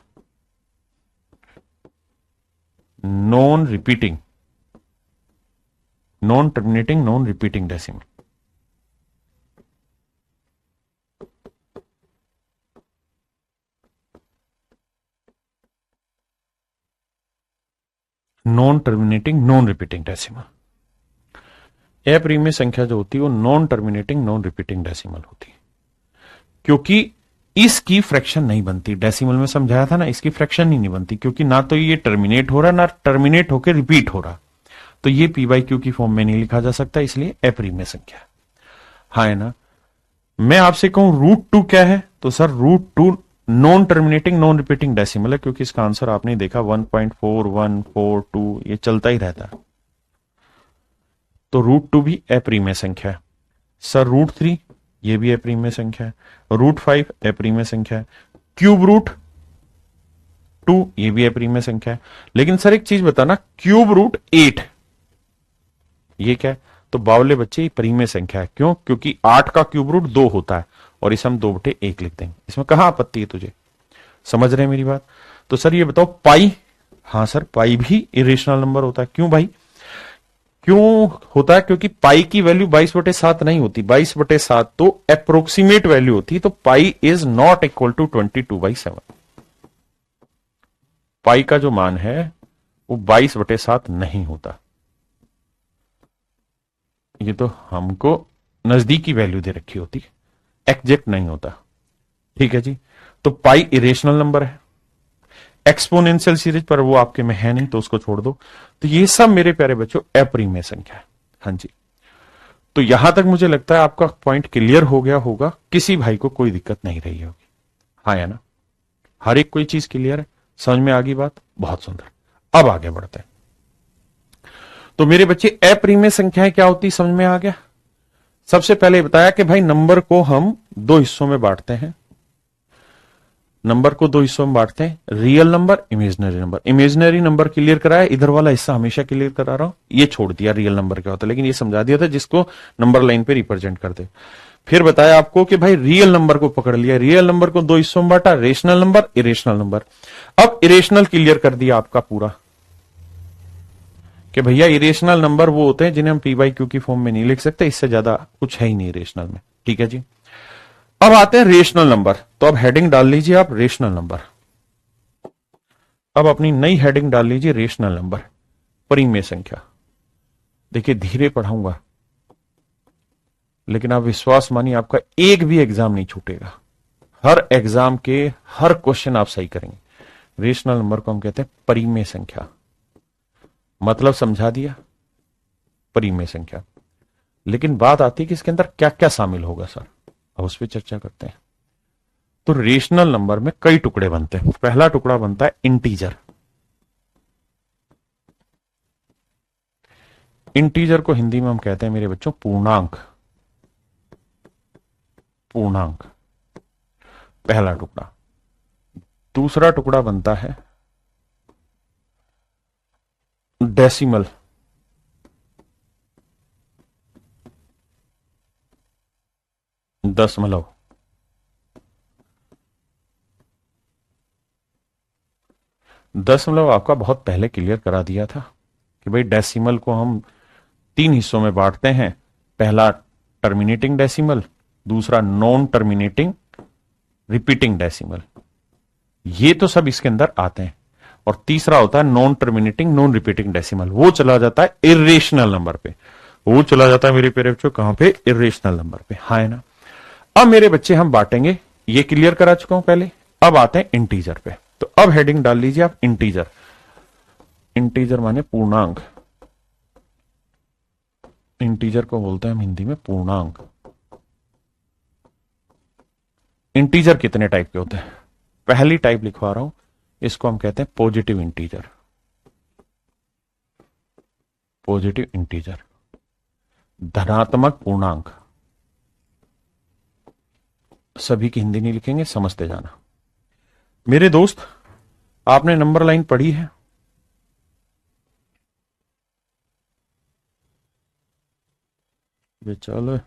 non repeating, non terminating, non repeating decimal. Non terminating, non repeating decimal. अप्रिमेय संख्या जो होती है वो non terminating, non repeating decimal होती है, क्योंकि इसकी फ्रैक्शन नहीं बनती। डेसिमल में समझाया था ना, इसकी फ्रैक्शन ही नहीं बनती, क्योंकि ना तो ये टर्मिनेट हो रहा, ना टर्मिनेट होकर रिपीट हो रहा, तो ये p/q की फॉर्म में नहीं लिखा जा सकता, इसलिए अप्रिमेय संख्या। हाँ है ना? मैं आपसे कहूं √2 क्या है, तो sir √2 non terminating, non repeating decimal है, क्योंकि इसका आंसर आपने देखा 1.4142, ये चलता ही रहता है। तो √2 भी अप्रिमेय संख्या है। सर √3 ये भी अप्रिमेय संख्या है। √5 अप्रिमेय संख्या है। क्यूब √2 ये भी अप्रिमेय संख्या है। लेकिन सर एक चीज बताना, क्यूब √8 ये क्या है? तो बावले बच्चे ये परिमेय संख्या है। क्यों? क्योंकि 8 का क्यूब रूट 2 होता है, और इसे हम 2/1 लिख देंगे। इसमें कहां आपत्ति है तुझे? समझ रहे हैं मेरी बात? तो सर ये बताओ पाई, हाँ सर पाई भी इरेशनल नंबर होता है। क्यों भाई? क्यों होता है? क्योंकि पाई की वैल्यू 22/7 नहीं होती, 22/7 तो अप्रोक्सीमेट वैल्यू होती है, तो pi is not equal to 22/7। Pi का जो मान है वो 22/7 नहीं होता, ये तो हमको नजदीकी वैल्यू दे रखी होती, एग्जैक्ट नहीं होता। ठीक है जी। तो पाई इरेशनल नंबर है। एक्सपोनेंशियल सीरीज पर वो आपके में है नहीं, तो उसको छोड़ दो। तो ये सब मेरे प्यारे बच्चों अप्रिमेय संख्या है। हाँ जी। तो यहां तक मुझे लगता है आपका पॉइंट क्लियर हो गया होगा, किसी भाई को कोई दिक्कत नहीं रही होगी। हाँ या ना? हर एक कोई चीज क्लियर है, समझ में आ गई बात? बहुत सुंदर। अब आगे बढ़ते हैं। तो मेरे बच्चे अप्रिमेय संख्याएं क्या होती समझ में आ गया? सबसे पहले बताया कि भाई नंबर को हम दो हिस्सों में बांटते हैं। नंबर को दो हिस्सों में बांटते हैं, real number, imaginary number. Imaginary number clear कराया, इधर वाला हिस्सा हमेशा क्लियर करा रहा हूं, ये छोड़ दिया रियल नंबर क्या होता है, लेकिन ये समझा दिया था जिसको नंबर लाइन पे रिप्रेजेंट करते। फिर बताया आपको कि भाई रियल नंबर को पकड़ लिया, रियल नंबर को दो हिस्सों में बांटा, रेशनल नंबर, इरेशनल नंबर। अब इरेशनल क्लियर कर दिया आपका पूरा, कि भैया इरेशनल नंबर वो होते हैं जिन्हें हम p/q की फॉर्म में नहीं लिख सकते, इससे ज्यादा कुछ है ही नहीं रेशनल में। ठीक है जी। अब आते हैं रेशनल नंबर। तो अब हेडिंग डाल लीजिए आप रेशनल नंबर। अब अपनी नई हेडिंग डाल लीजिए रेशनल नंबर, परिमेय संख्या। देखिए धीरे पढ़ाऊंगा, लेकिन आप विश्वास मानिए आपका एक भी एग्जाम नहीं छूटेगा। हर एग्जाम के हर क्वेश्चन आप सही करेंगे। रेशनल नंबर को हम कहते हैं परिमेय संख्या, मतलब समझा दिया, परिमेय संख्या। लेकिन बात आती है कि इसके अंदर क्या क्या शामिल होगा सर, अब उस पर चर्चा करते हैं। तो रेशनल नंबर में कई टुकड़े बनते हैं। पहला टुकड़ा बनता है इंटीजर। इंटीजर को हिंदी में हम कहते हैं मेरे बच्चों पूर्णांक। पूर्णांक पहला टुकड़ा। दूसरा टुकड़ा बनता है डेसिमल। दशमलव। दशमलव आपका बहुत पहले क्लियर करा दिया था कि भाई डेसिमल को हम तीन हिस्सों में बांटते हैं। पहला टर्मिनेटिंग डेसिमल, दूसरा नॉन टर्मिनेटिंग रिपीटिंग डेसिमल, ये तो सब इसके अंदर आते हैं। और तीसरा होता है non terminating non repeating decimal, वो चला जाता है इरेशनल नंबर पे। वो चला जाता है मेरे प्यारे बच्चों कहां पे? इरेशनल नंबर पे। हाँ है ना। अब मेरे बच्चे हम बांटेंगे, ये क्लियर करा चुका हूं पहले। अब आते हैं इंटीजर पे। तो अब हेडिंग डाल लीजिए आप इंटीजर। इंटीजर माने पूर्णांक। इंटीजर को बोलते हैं हम हिंदी में पूर्णांक। इंटीजर कितने टाइप के होते हैं? पहली टाइप लिखवा रहा हूं, इसको हम कहते हैं पॉजिटिव इंटीजर। पॉजिटिव इंटीजर, धनात्मक पूर्णांक। सभी की हिंदी नहीं लिखेंगे, समझते जाना। मेरे दोस्त, आपने नंबर लाइन पढ़ी है? चलो,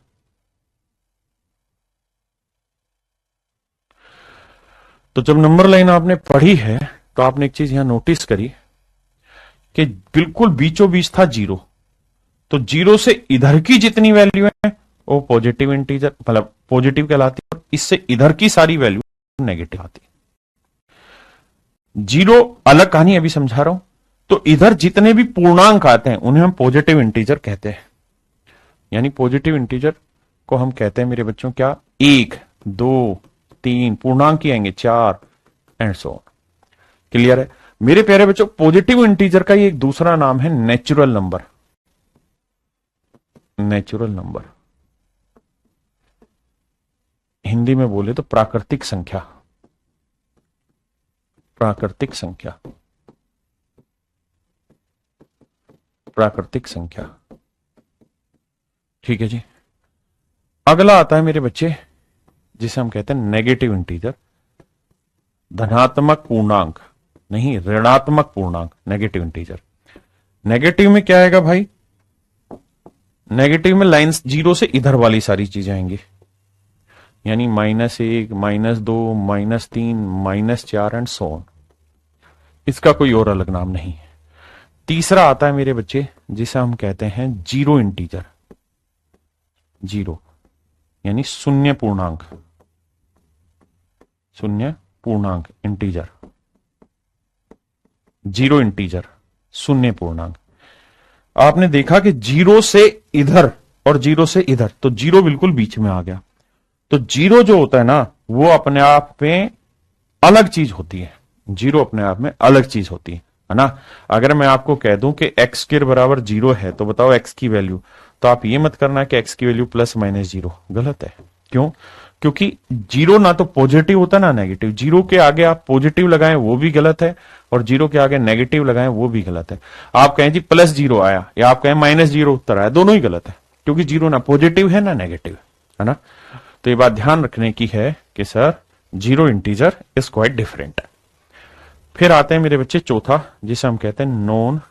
तो जब नंबर लाइन आपने पढ़ी है तो आपने एक चीज यहां नोटिस करी कि बिल्कुल बीचों बीच था जीरो। तो जीरो से इधर की जितनी वैल्यू है वो पॉजिटिव इंटीजर, मतलब पॉजिटिव कहलाती है, और इससे इधर की सारी वैल्यू नेगेटिव आती है। जीरो अलग कहानी अभी समझा रहा हूं। तो इधर जितने भी पूर्णांक आते हैं उन्हें हम पॉजिटिव इंटीजर कहते हैं। यानी पॉजिटिव इंटीजर को हम कहते हैं मेरे बच्चों क्या? एक, दो, तीन, पूर्णांक ही आएंगे, चार, एंड सो ऑन। क्लियर है मेरे प्यारे बच्चों? पॉजिटिव इंटीजर का ये एक दूसरा नाम है natural number. Natural number, Hindi में बोले तो प्राकृतिक संख्या। प्राकृतिक संख्या, प्राकृतिक संख्या। ठीक है जी। अगला आता है मेरे बच्चे जिसे हम कहते हैं नेगेटिव इंटीजर। धनात्मक पूर्णांक, नहीं ऋणात्मक पूर्णांक, नेगेटिव इंटीजर। नेगेटिव में क्या आएगा भाई? नेगेटिव में लाइंस जीरो से इधर वाली सारी चीजें आएंगी, यानी -1, -2, -3, -4 एंड सो ऑन। इसका कोई और अलग नाम नहीं है। तीसरा आता है मेरे बच्चे जिसे हम कहते हैं जीरो इंटीजर। जीरो यानी शून्य पूर्णांक। शून्य पूर्णांक इंटीजर, जीरो इंटीजर, शून्य पूर्णांक। आपने देखा कि जीरो से इधर और जीरो से इधर, तो जीरो बिल्कुल बीच में आ गया। तो जीरो जो होता है ना, वो अपने आप में अलग चीज होती है। जीरो अपने आप में अलग चीज होती है ना। अगर मैं आपको कह दूं कि एक्स स्क्वायर बराबर जीरो है, तो बताओ एक्स की वैल्यू, तो आप ये मत करना कि एक्स की वैल्यू +-0। गलत है। क्यों? क्योंकि जीरो ना तो पॉजिटिव होता ना नेगेटिव। जीरो के आगे आप पॉजिटिव लगाएं वो भी गलत है, और जीरो के आगे नेगेटिव लगाएं वो भी गलत है। आप कहें जी +0 आया, या आप कहें -0 उत्तर आया, दोनों ही गलत है, क्योंकि जीरो ना पॉजिटिव है ना नेगेटिव है ना। तो ये बात ध्यान रखने की है कि sir zero integer is quite different. फिर आते हैं मेरे बच्चे चौथा, जिसे हम कहते हैं नॉन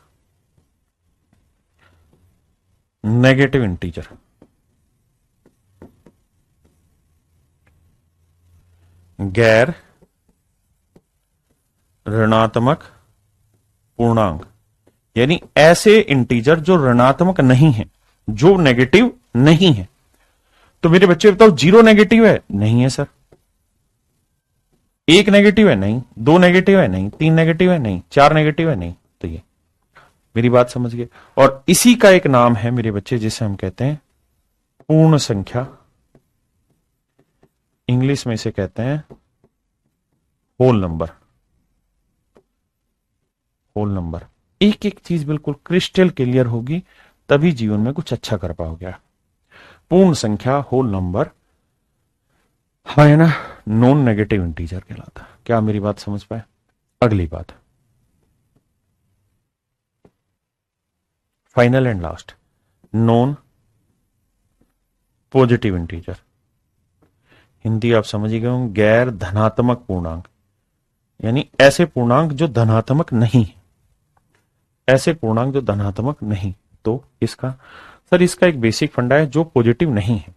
नेगेटिव इंटीजर। गैर ऋणात्मक पूर्णांक, यानी ऐसे इंटीजर जो ऋणात्मक नहीं है, जो नेगेटिव नहीं है। तो मेरे बच्चे बताओ, जीरो नेगेटिव है? नहीं है सर। एक नेगेटिव है? नहीं। दो नेगेटिव है? नहीं। तीन नेगेटिव है? नहीं। चार नेगेटिव है? नहीं। तो ये मेरी बात समझ गए। और इसी का एक नाम है मेरे बच्चे जिसे हम कहते हैं पूर्ण संख्या। इंग्लिश में इसे कहते हैं होल नंबर। Whole number. एक एक चीज बिल्कुल क्रिस्टल क्लियर होगी, तभी जीवन में कुछ अच्छा कर पाओगे। पूर्ण संख्या, होल नंबर, हाँ है ना, नॉन नेगेटिव इंटीजर कहलाता है। क्या मेरी बात समझ पाए? अगली बात, final and last, non positive integer. Hindi आप समझ ही गए होंगे, गैर धनात्मक पूर्णांक, यानी ऐसे पूर्णांक जो धनात्मक नहीं है। ऐसे पूर्णांक जो धनात्मक नहीं। तो इसका सर, इसका एक बेसिक फंडा है, जो पॉजिटिव नहीं है।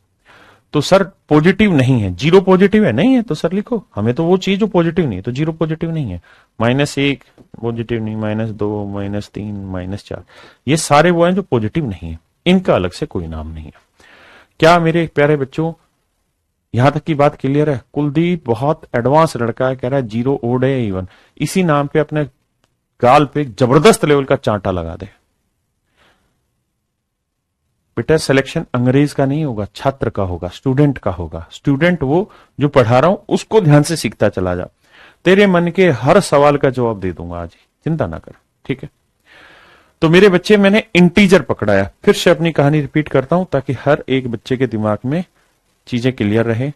तो सर पॉजिटिव नहीं है, जीरो पॉजिटिव है, नहीं है तो सर लिखो, हमें तो वो चाहिए जो पॉजिटिव नहीं है, तो जीरो पॉजिटिव नहीं है। -1 पॉजिटिव नहीं, -2, -3, -4, ये सारे वो हैं जो पॉजिटिव नहीं है, इनका अलग से कोई नाम नहीं है। क्या मेरे प्यारे बच्चों यहां तक की बात क्लियर है? कुलदीप बहुत एडवांस लड़का है, कह रहा है जीरो ओड है इवन, इसी नाम पे अपने गाल पे जबरदस्त लेवल का चांटा लगा दे। बेटा सिलेक्शन अंग्रेज का नहीं होगा, छात्र का होगा, स्टूडेंट का होगा। स्टूडेंट वो जो पढ़ा रहा हूं उसको ध्यान से सीखता चला जा, तेरे मन के हर सवाल का जवाब दे दूंगा आज ही, चिंता ना कर, ठीक है? तो मेरे बच्चे मैंने इंटीजर पकड़ाया, फिर से अपनी कहानी रिपीट करता हूं ताकि हर एक बच्चे के दिमाग में चीजें क्लियर रहे।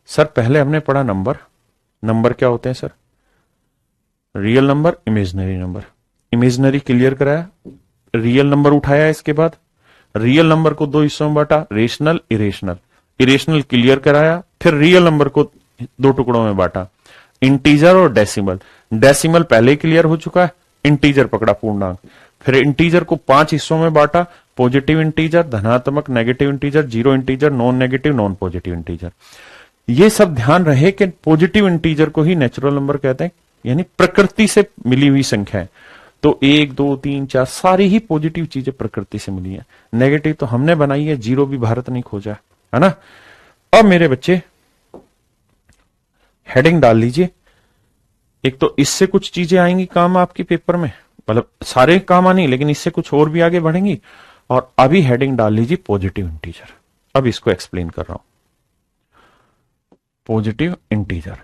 सर पहले हमने पढ़ा नंबर, नंबर क्या होते हैं sir? Real number, imaginary number. Imaginary clear कराया, रियल नंबर उठाया, इसके बाद रियल नंबर को दो हिस्सों में बांटा, रेशनल इरेशनल। इरेशनल क्लियर कराया, फिर रियल नंबर को दो टुकड़ों में बांटा, इंटीजर और डेसिमल। डेसिमल पहले क्लियर हो चुका है, इंटीजर पकड़ा पूर्णांक, फिर इंटीजर को 5 हिस्सों में बांटा, पॉजिटिव इंटीजर, धनात्मक negative integer, zero integer, non negative non positive integer. ये सब ध्यान रहे कि पॉजिटिव इंटीजर को ही नेचुरल नंबर कहते हैं, यानी प्रकृति से मिली हुई संख्या है। तो 1, 2, 3, 4 सारी ही पॉजिटिव चीजें प्रकृति से मिली है, नेगेटिव तो हमने बनाई है, जीरो भी भारत नहीं खोजा है ना। अब मेरे बच्चे हेडिंग डाल लीजिए, एक तो इससे कुछ चीजें आएंगी काम आपके पेपर में, मतलब सारे काम आनी, लेकिन इससे कुछ और भी आगे बढ़ेंगी। और अभी हेडिंग डाल लीजिए पॉजिटिव इंटीजर, अब इसको एक्सप्लेन कर रहा हूं। पॉजिटिव इंटीजर,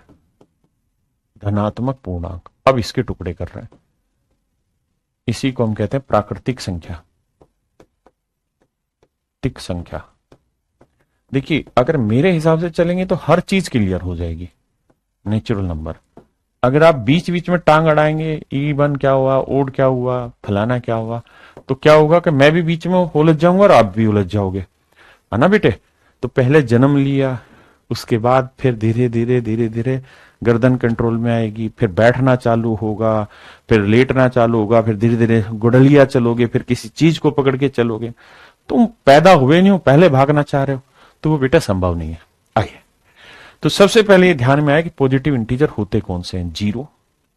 धनात्मक पूर्णांक, अब इसके टुकड़े कर रहे हैं, इसी को हम कहते हैं प्राकृतिक संख्या, तिक संख्या। देखिए अगर मेरे हिसाब से चलेंगे तो हर चीज क्लियर हो जाएगी, नेचुरल नंबर। अगर आप बीच बीच में टांग अड़ाएंगे, इवन क्या हुआ, ओड क्या हुआ, फलाना क्या हुआ, तो क्या होगा कि मैं भी बीच में उलझ जाऊंगा और आप भी उलझ जाओगे, है ना बेटे? तो पहले जन्म लिया, उसके बाद फिर धीरे धीरे धीरे धीरे गर्दन कंट्रोल में आएगी, फिर बैठना चालू होगा, फिर लेटना चालू होगा, फिर धीरे धीरे गुडलिया चलोगे, फिर किसी चीज को पकड़ के चलोगे। तुम पैदा हुए नहीं हो, पहले भागना चाह रहे हो, तो वो बेटा संभव नहीं है। आइए, तो सबसे पहले ये ध्यान में आया कि पॉजिटिव इंटीजर होते कौन से हैं? 0,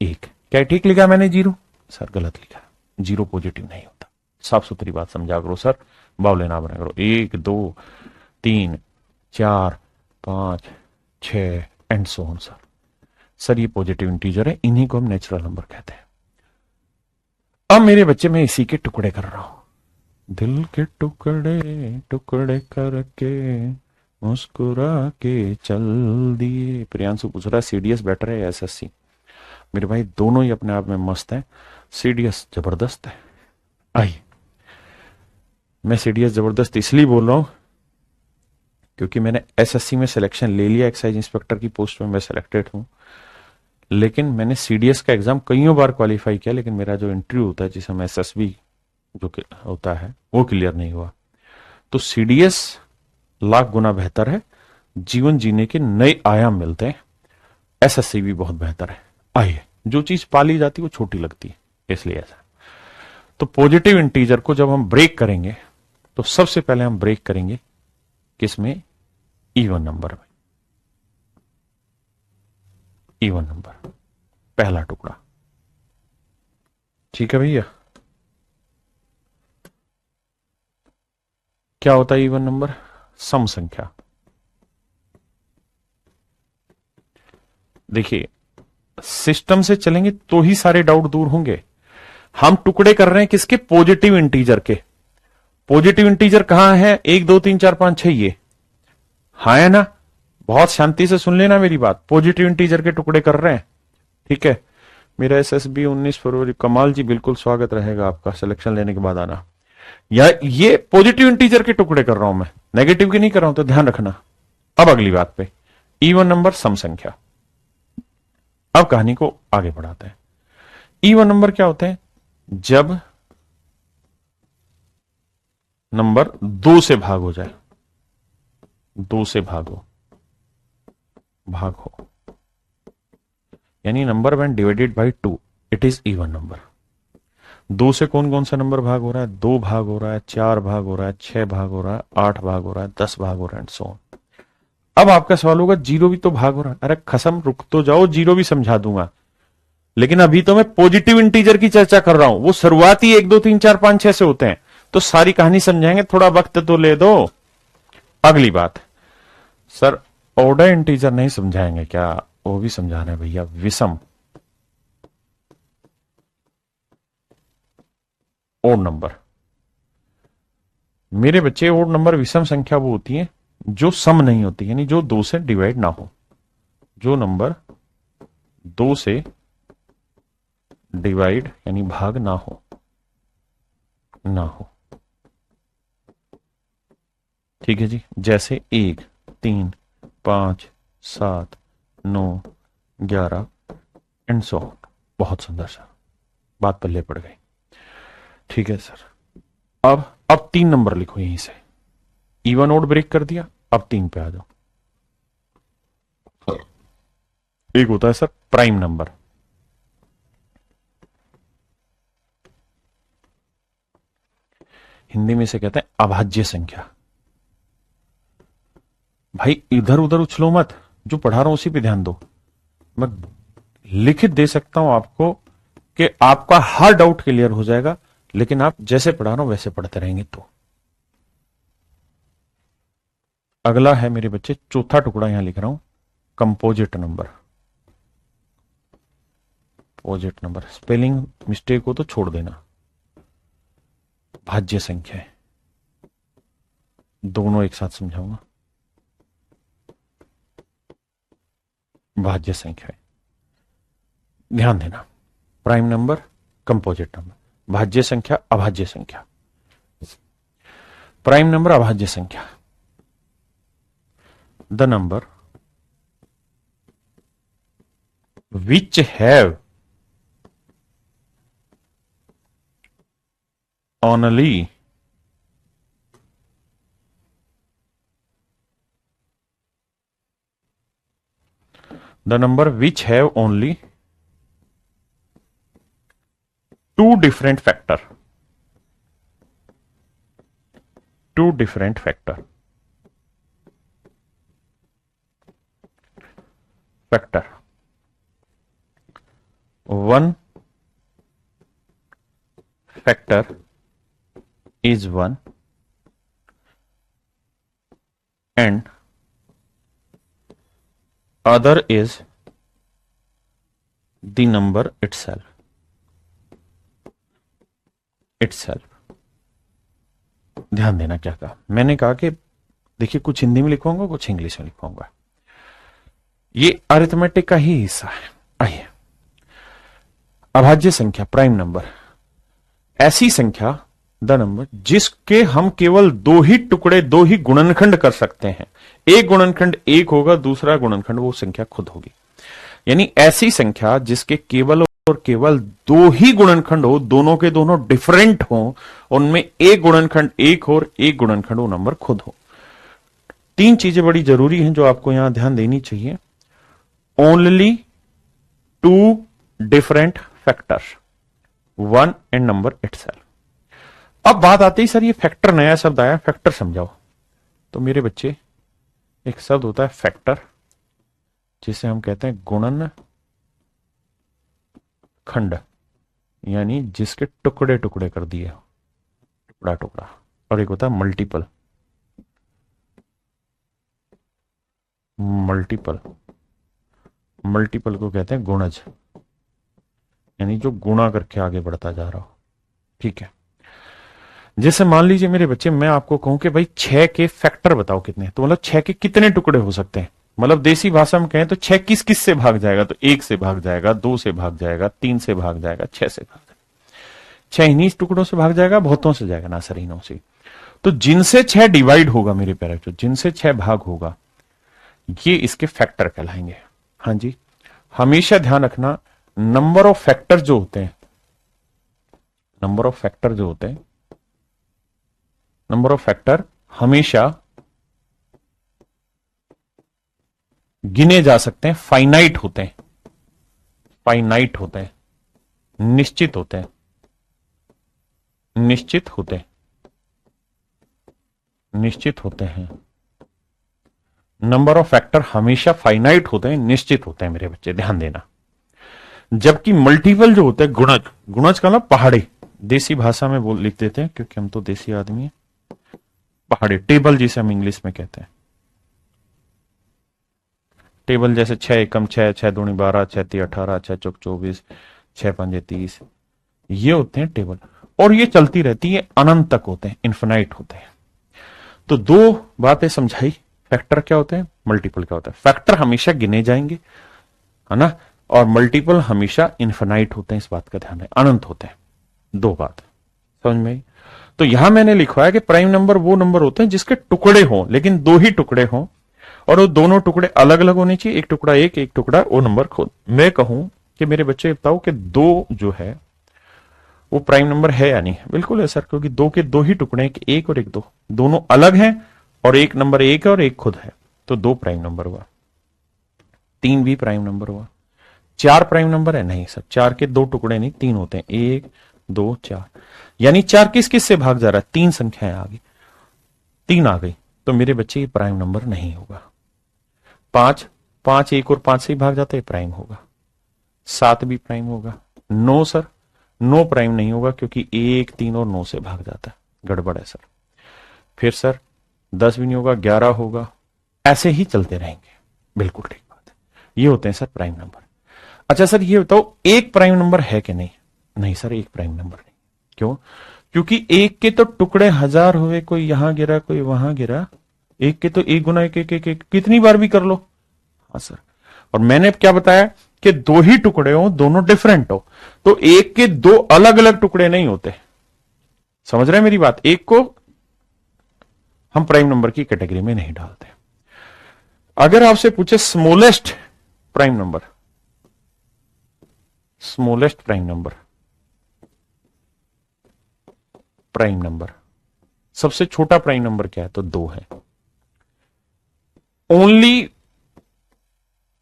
1। क्या ठीक लिखा मैंने 0? सर गलत लिखा, 0 पॉजिटिव नहीं होता। साफ सुथरी बात समझा करो सर, बावले ना बना करो। 1, 2, 3, 4, 5, 6 and so on sir. Sir ये पॉजिटिव इंटीजर है, इन्हीं को हम नेचुरल नंबर कहते हैं। अब मेरे बच्चे मैं इसी के टुकड़े कर रहा हूं, दिल के टुकड़े टुकड़े करके मुस्कुरा के चल दिए। प्रियांशु पूछ रहा है सीडीएस बेटर है या एसएससी? मेरे भाई दोनों ही अपने आप में मस्त है, सीडीएस जबरदस्त है। आइए, मैं सीडीएस जबरदस्त इसलिए बोल रहा हूं क्योंकि मैंने एसएससी में सिलेक्शन ले लिया, एक्साइज इंस्पेक्टर की पोस्ट में मैं सिलेक्टेड हूं, लेकिन मैंने सीडीएस का एग्जाम कईयों बार क्वालिफाई किया, लेकिन मेरा जो इंटरव्यू होता है जिसे हम एसएसबी जो होता है वो क्लियर नहीं हुआ। तो सीडीएस लाख गुना बेहतर है, जीवन जीने के नए आयाम मिलते हैं। एसएससी भी बहुत बेहतर है। आइए, जो चीज पाली जाती है वो छोटी लगती है, इसलिए ऐसा। तो पॉजिटिव इंटीजर को जब हम ब्रेक करेंगे तो सबसे पहले हम ब्रेक करेंगे किसमें? इवन नंबर में। इवन नंबर पहला टुकड़ा, ठीक है भैया? क्या होता है इवन नंबर? सम संख्या। देखिए सिस्टम से चलेंगे तो ही सारे डाउट दूर होंगे। हम टुकड़े कर रहे हैं किसके? पॉजिटिव इंटीजर के। पॉजिटिव इंटीजर कहां है? 1, 2, 3, 4, 5, 6 ये, हाँ है ना? बहुत शांति से सुन लेना मेरी बात, पॉजिटिव इंटीजर के टुकड़े कर रहे हैं, ठीक है? मेरा एसएसबी 19 फरवरी। कमाल जी, बिल्कुल स्वागत रहेगा आपका, सिलेक्शन लेने के बाद आना। या ये पॉजिटिव इंटीजर के टुकड़े कर रहा हूं मैं, नेगेटिव के नहीं कर रहा हूं, तो ध्यान रखना। अब अगली बात पे, इवन नंबर सम संख्या। अब कहानी को आगे बढ़ाते हैं। इवन नंबर क्या होते हैं? जब नंबर 2 से भाग हो जाए, 2 से भाग हो, यानी number when divided by 2 it is even number. 2 से कौन कौन सा नंबर भाग हो रहा है? 2 भाग हो रहा है, 4 भाग हो रहा है, 6 भाग हो रहा है, 8 भाग हो रहा है, 10 भाग हो रहा है, एंड सो ऑन। अब आपका सवाल होगा जीरो भी तो भाग हो रहा है। अरे खसम, रुक तो जाओ, जीरो भी समझा दूंगा, लेकिन अभी तो मैं पॉजिटिव इंटीजर की चर्चा कर रहा हूं। वो शुरुआती 1 2 3 4 5 6 से होते हैं, तो सारी कहानी समझाएंगे, थोड़ा वक्त तो ले दो। अगली बात, सर ऑर्डर इंटीजर नहीं समझाएंगे क्या? वो भी समझा रहे हैं भैया, विषम ओड नंबर। मेरे बच्चे, ओड नंबर विषम संख्या वो होती है जो सम नहीं होती, यानी जो दो से डिवाइड ना हो। जो नंबर दो से डिवाइड यानी भाग ना हो, ना हो। ठीक है जी, जैसे 1 3 5 7 9 11 एंड सो ऑन। बहुत सुंदर सर, बात पल्ले पड़ गई। ठीक है सर, अब 3 नंबर लिखो यहीं से। इवन ओड ब्रेक कर दिया, अब 3 पे आ जाओ। एक होता है सर प्राइम नंबर, हिंदी में से कहते हैं अभाज्य संख्या। भाई इधर उधर उछलो मत, जो पढ़ा रहा हूं उसी पे ध्यान दो। मैं लिखित दे सकता हूं आपको कि आपका हर डाउट क्लियर हो जाएगा, लेकिन आप जैसे पढ़ा रहा हूं वैसे पढ़ते रहेंगे तो। अगला है मेरे बच्चे, चौथा टुकड़ा यहां लिख रहा हूं, composite number. पोजिट number, spelling mistake हो तो छोड़ देना। भाज्य संख्या है, दोनों एक साथ समझाऊंगा। भाज्य संख्या है, ध्यान देना। प्राइम नंबर, कंपोजिट नंबर, भाज्य संख्या, अभाज्य संख्या। प्राइम नंबर अभाज्य संख्या, the number which have only the number which have only two different factor, two different factor, factor, one factor is 1 and other is the number itself, itself। ध्यान देना क्या कहा मैंने, कहा कि देखिए कुछ हिंदी में लिखवाऊंगा, कुछ इंग्लिश में लिखवाऊंगा, ये अरिथमेटिक का ही हिस्सा है। आइए, अभाज्य संख्या प्राइम नंबर, ऐसी संख्या द नंबर जिसके हम केवल दो ही टुकड़े, दो ही गुणनखंड कर सकते हैं। एक गुणनखंड एक होगा, दूसरा गुणनखंड वो संख्या खुद होगी। यानी ऐसी संख्या जिसके केवल और केवल दो ही गुणनखंड हो, दोनों के दोनों डिफरेंट हो, उनमें एक गुणनखंड एक हो और एक गुणनखंड वो नंबर खुद हो। तीन चीजें बड़ी जरूरी हैं जो आपको यहां ध्यान देनी चाहिए। Only two different factors, one and number itself. अब बात आती है सर ये फैक्टर नया शब्द आया, फैक्टर समझाओ। तो मेरे बच्चे, एक शब्द होता है फैक्टर, जिसे हम कहते हैं गुणन खंड, यानी जिसके टुकड़े टुकड़े कर दिए, टुकड़ा टुकड़ा। और एक होता है मल्टीपल, मल्टीपल, मल्टीपल को कहते हैं गुणज, यानी जो गुणा करके आगे बढ़ता जा रहा हो। ठीक है, जैसे मान लीजिए मेरे बच्चे, मैं आपको कहूं कि भाई 6 के फैक्टर बताओ कितने, तो मतलब 6 के कितने टुकड़े हो सकते हैं। मतलब देसी भाषा में कहें तो 6 किस किस से भाग जाएगा, तो 1 से भाग जाएगा, 2 से भाग जाएगा, 3 से भाग जाएगा, 6 से भाग जाएगा। 6 इन्हीं टुकड़ों से भाग जाएगा, बहुतों से जाएगा ना सर, इन्हों से। तो जिनसे 6 डिवाइड होगा मेरे प्यारे बच्चों, जिनसे 6 भाग होगा, ये इसके फैक्टर कहलाएंगे। हाँ जी, हमेशा ध्यान रखना, नंबर ऑफ फैक्टर जो होते हैं, नंबर ऑफ फैक्टर जो होते हैं, नंबर ऑफ फैक्टर हमेशा गिने जा सकते हैं, फाइनाइट होते हैं, फाइनाइट होते हैं, निश्चित होते हैं, निश्चित होते हैं, निश्चित होते हैं, नंबर ऑफ फैक्टर हमेशा फाइनाइट होते हैं, निश्चित होते हैं मेरे बच्चे, ध्यान देना। जबकि मल्टीपल जो होते हैं, गुणज, गुणज का ना पहाड़ी, देसी भाषा में बोल लिख देते हैं क्योंकि हम तो देसी आदमी हैं। पहाड़ी टेबल जिसे हम इंग्लिश में कहते हैं, टेबल जैसे 6 एकम 6, 6 दूनी 12, 6 ती 18, 6 चौक 24, 6 पंजे 30, ये होते हैं टेबल। और ये चलती रहती है, अनंत तक होते हैं, इन्फिनाइट होते हैं। तो दो बातें समझाई, फैक्टर क्या होते हैं, मल्टीपल क्या होता है। फैक्टर हमेशा गिने जाएंगे, है ना, और मल्टीपल हमेशा इन्फिनाइट होते हैं, इस बात का ध्यान है, अनंत होते हैं। दो बात समझ में आई। तो यहां मैंने लिखवाया कि प्राइम नंबर वो नंबर होते हैं जिसके टुकड़े हों, लेकिन दो ही टुकड़े हों, और वो दोनों टुकड़े अलग अलग होने चाहिए, एक टुकड़ा एक टुकड़ा वो नंबर खुद। मैं कहूं कि मेरे बच्चे बताओ कि दो जो है वो प्राइम नंबर है या नहीं है? बिल्कुल है सर, क्योंकि दो के दो ही टुकड़े हैं, एक और एक दो, दोनों अलग हैं और एक नंबर एक है और एक खुद है, तो दो प्राइम नंबर हुआ। तीन भी प्राइम नंबर हुआ। चार प्राइम नंबर है? नहीं सर, चार के दो टुकड़े नहीं, तीन होते हैं, एक दो चार, यानी चार किस किस से भाग जा रहा है, तीन संख्याएं आ गई, तीन आ गई, तो मेरे बच्चे ये प्राइम नंबर नहीं होगा। पांच, पांच एक और पांच से ही भाग जाता है, प्राइम होगा। सात भी प्राइम होगा। नौ सर, नौ प्राइम नहीं होगा क्योंकि एक तीन और नौ से भाग जाता है, गड़बड़ है सर। फिर सर 10 भी नहीं होगा, 11 होगा, ऐसे ही चलते रहेंगे। बिल्कुल ठीक बात है, ये होते हैं सर प्राइम नंबर। अच्छा सर ये बताओ एक प्राइम नंबर है कि नहीं? नहीं सर, एक प्राइम नंबर नहीं। क्यों? क्योंकि एक के तो टुकड़े हजार हुए, कोई यहां गिरा कोई वहां गिरा, एक के तो एक गुना एक कितनी बार भी कर लो। हाँ सर, और मैंने क्या बताया कि दो ही टुकड़े हो, दोनों डिफरेंट हो, तो एक के दो अलग अलग टुकड़े नहीं होते। समझ रहे हैं मेरी बात? एक को हम प्राइम नंबर की कैटेगरी में नहीं डालते। अगर आपसे पूछे smallest prime number, smallest prime number, prime number सबसे छोटा प्राइम नंबर क्या है? तो दो है। ओनली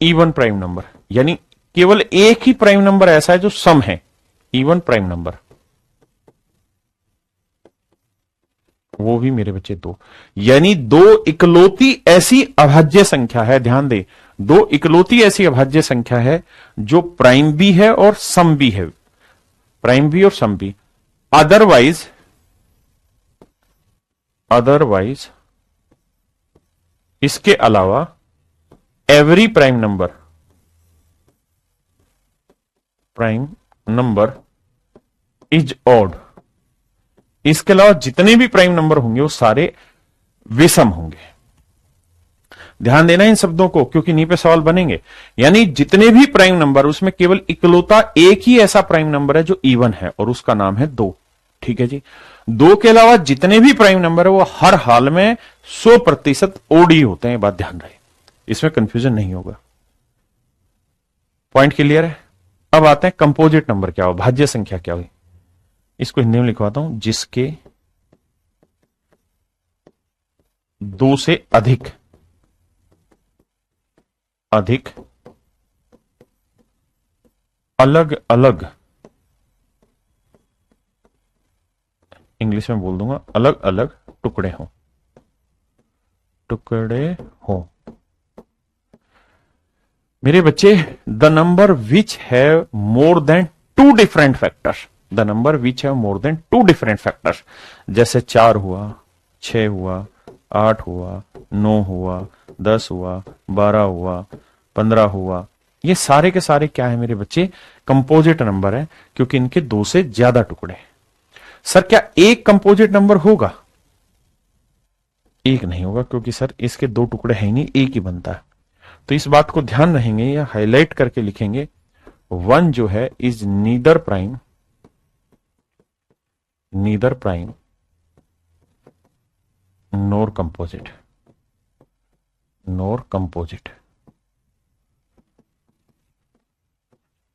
इवन प्राइम नंबर, यानी केवल एक ही प्राइम नंबर ऐसा है जो सम है, इवन प्राइम नंबर, वो भी मेरे बच्चे दो। यानी दो इकलौती ऐसी अभाज्य संख्या है, ध्यान दे, दो इकलौती ऐसी अभाज्य संख्या है जो प्राइम भी है और सम भी है, प्राइम भी और सम भी। अदरवाइज इसके अलावा every prime number is odd. इसके अलावा जितने भी प्राइम नंबर होंगे वो सारे विषम होंगे। ध्यान देना इन शब्दों को, क्योंकि नी पे सवाल बनेंगे। यानी जितने भी प्राइम नंबर, उसमें केवल इकलौता एक ही ऐसा प्राइम नंबर है जो इवन है, और उसका नाम है दो। ठीक है जी। दो के अलावा जितने भी प्राइम नंबर है वो हर हाल में 100% ओडी होते हैं, बात ध्यान रहे, इसमें कंफ्यूजन नहीं होगा। पॉइंट क्लियर है? अब आते हैं कंपोजिट नंबर क्या हो, भाज्य संख्या क्या हुई। इसको हिंदी में लिखवाता हूं, जिसके दो से अधिक अलग अलग, इंग्लिश में बोल दूंगा, अलग अलग टुकड़े हों। मेरे बच्चे, the number which have more than two different factors, the number which have more than two different factors, जैसे 4 हुआ, 6 हुआ, 8 हुआ, 9 हुआ, 10 हुआ, 12 हुआ, 15 हुआ, ये सारे के सारे क्या है मेरे बच्चे? कंपोजिट नंबर है, क्योंकि इनके दो से ज्यादा टुकड़े हैं। सर क्या एक कंपोजिट नंबर होगा? एक नहीं होगा, क्योंकि सर इसके दो टुकड़े हैं ही नहीं, एक ही बनता है। तो इस बात को ध्यान रहेंगे या हाईलाइट करके लिखेंगे, वन जो है is neither prime NOR composite.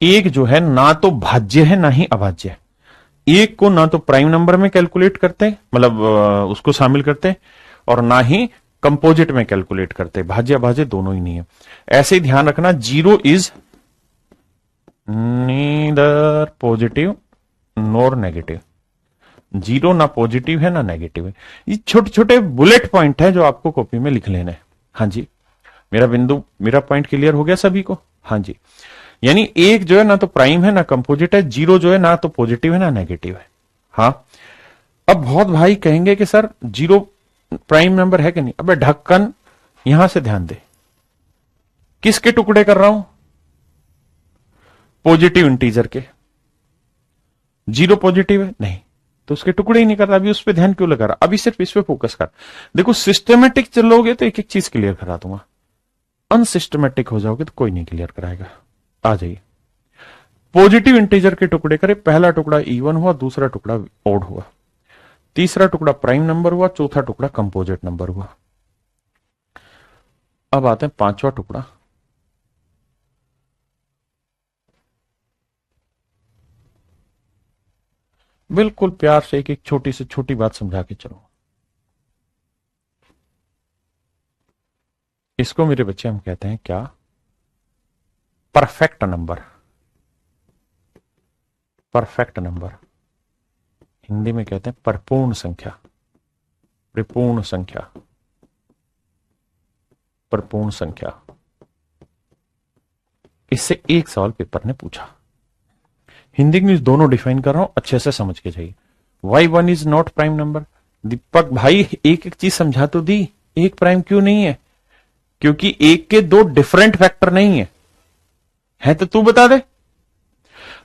एक जो है ना तो भाज्य है ना ही अभाज्य है। एक को ना तो प्राइम नंबर में कैलकुलेट करते, मतलब उसको शामिल करते, और ना ही कंपोजिट में कैलकुलेट करते, भाज्य अभाज्य दोनों ही नहीं है। ऐसे ही ध्यान रखना, zero is neither positive NOR negative. Zero ना पॉजिटिव है ना नेगेटिव है। ये छोटे छोटे बुलेट पॉइंट है जो आपको कॉपी में लिख लेने हैं। हाँ जी, मेरा पॉइंट क्लियर हो गया सभी को? हाँ जी। यानी एक जो है ना तो प्राइम है ना कंपोजिट है, जीरो जो है ना तो पॉजिटिव है ना नेगेटिव है। हाँ, अब बहुत भाई कहेंगे कि सर जीरो प्राइम नंबर है कि नहीं। अबे ढक्कन, यहां से ध्यान दे, किसके टुकड़े कर रहा हूं? पॉजिटिव इंटीजर के। जीरो पॉजिटिव है नहीं, तो उसके टुकड़े ही नहीं कर रहा। अभी उस पर ध्यान क्यों लगा रहा? अभी सिर्फ इस पे फोकस कर। देखो सिस्टमेटिक चलोगे तो एक एक चीज क्लियर करा दूंगा, अनसिस्टमेटिक हो जाओगे तो कोई नहीं क्लियर कराएगा। आ जाइए, पॉजिटिव इंटीजर के टुकड़े करे। पहला टुकड़ा इवन हुआ, दूसरा टुकड़ा ओड हुआ, तीसरा टुकड़ा प्राइम नंबर हुआ, चौथा टुकड़ा कंपोजिट नंबर हुआ। अब आते हैं पांचवा टुकड़ा। बिल्कुल प्यार से एक एक छोटी से छोटी बात समझा के चलो। इसको मेरे बच्चे हम कहते हैं क्या? Perfect number. Perfect number Hindi में कहते हैं परिपूर्ण संख्या, परिपूर्ण संख्या, परिपूर्ण संख्या। इससे एक सवाल पेपर ने पूछा, हिंदी इंग्लिश दोनों डिफाइन कर रहा हूं, अच्छे से समझ के जाइए। Y one is not prime number. Deepak भाई एक एक चीज समझा तो दी, एक प्राइम क्यों नहीं है? क्योंकि एक के दो डिफरेंट फैक्टर नहीं है तो तू बता दे।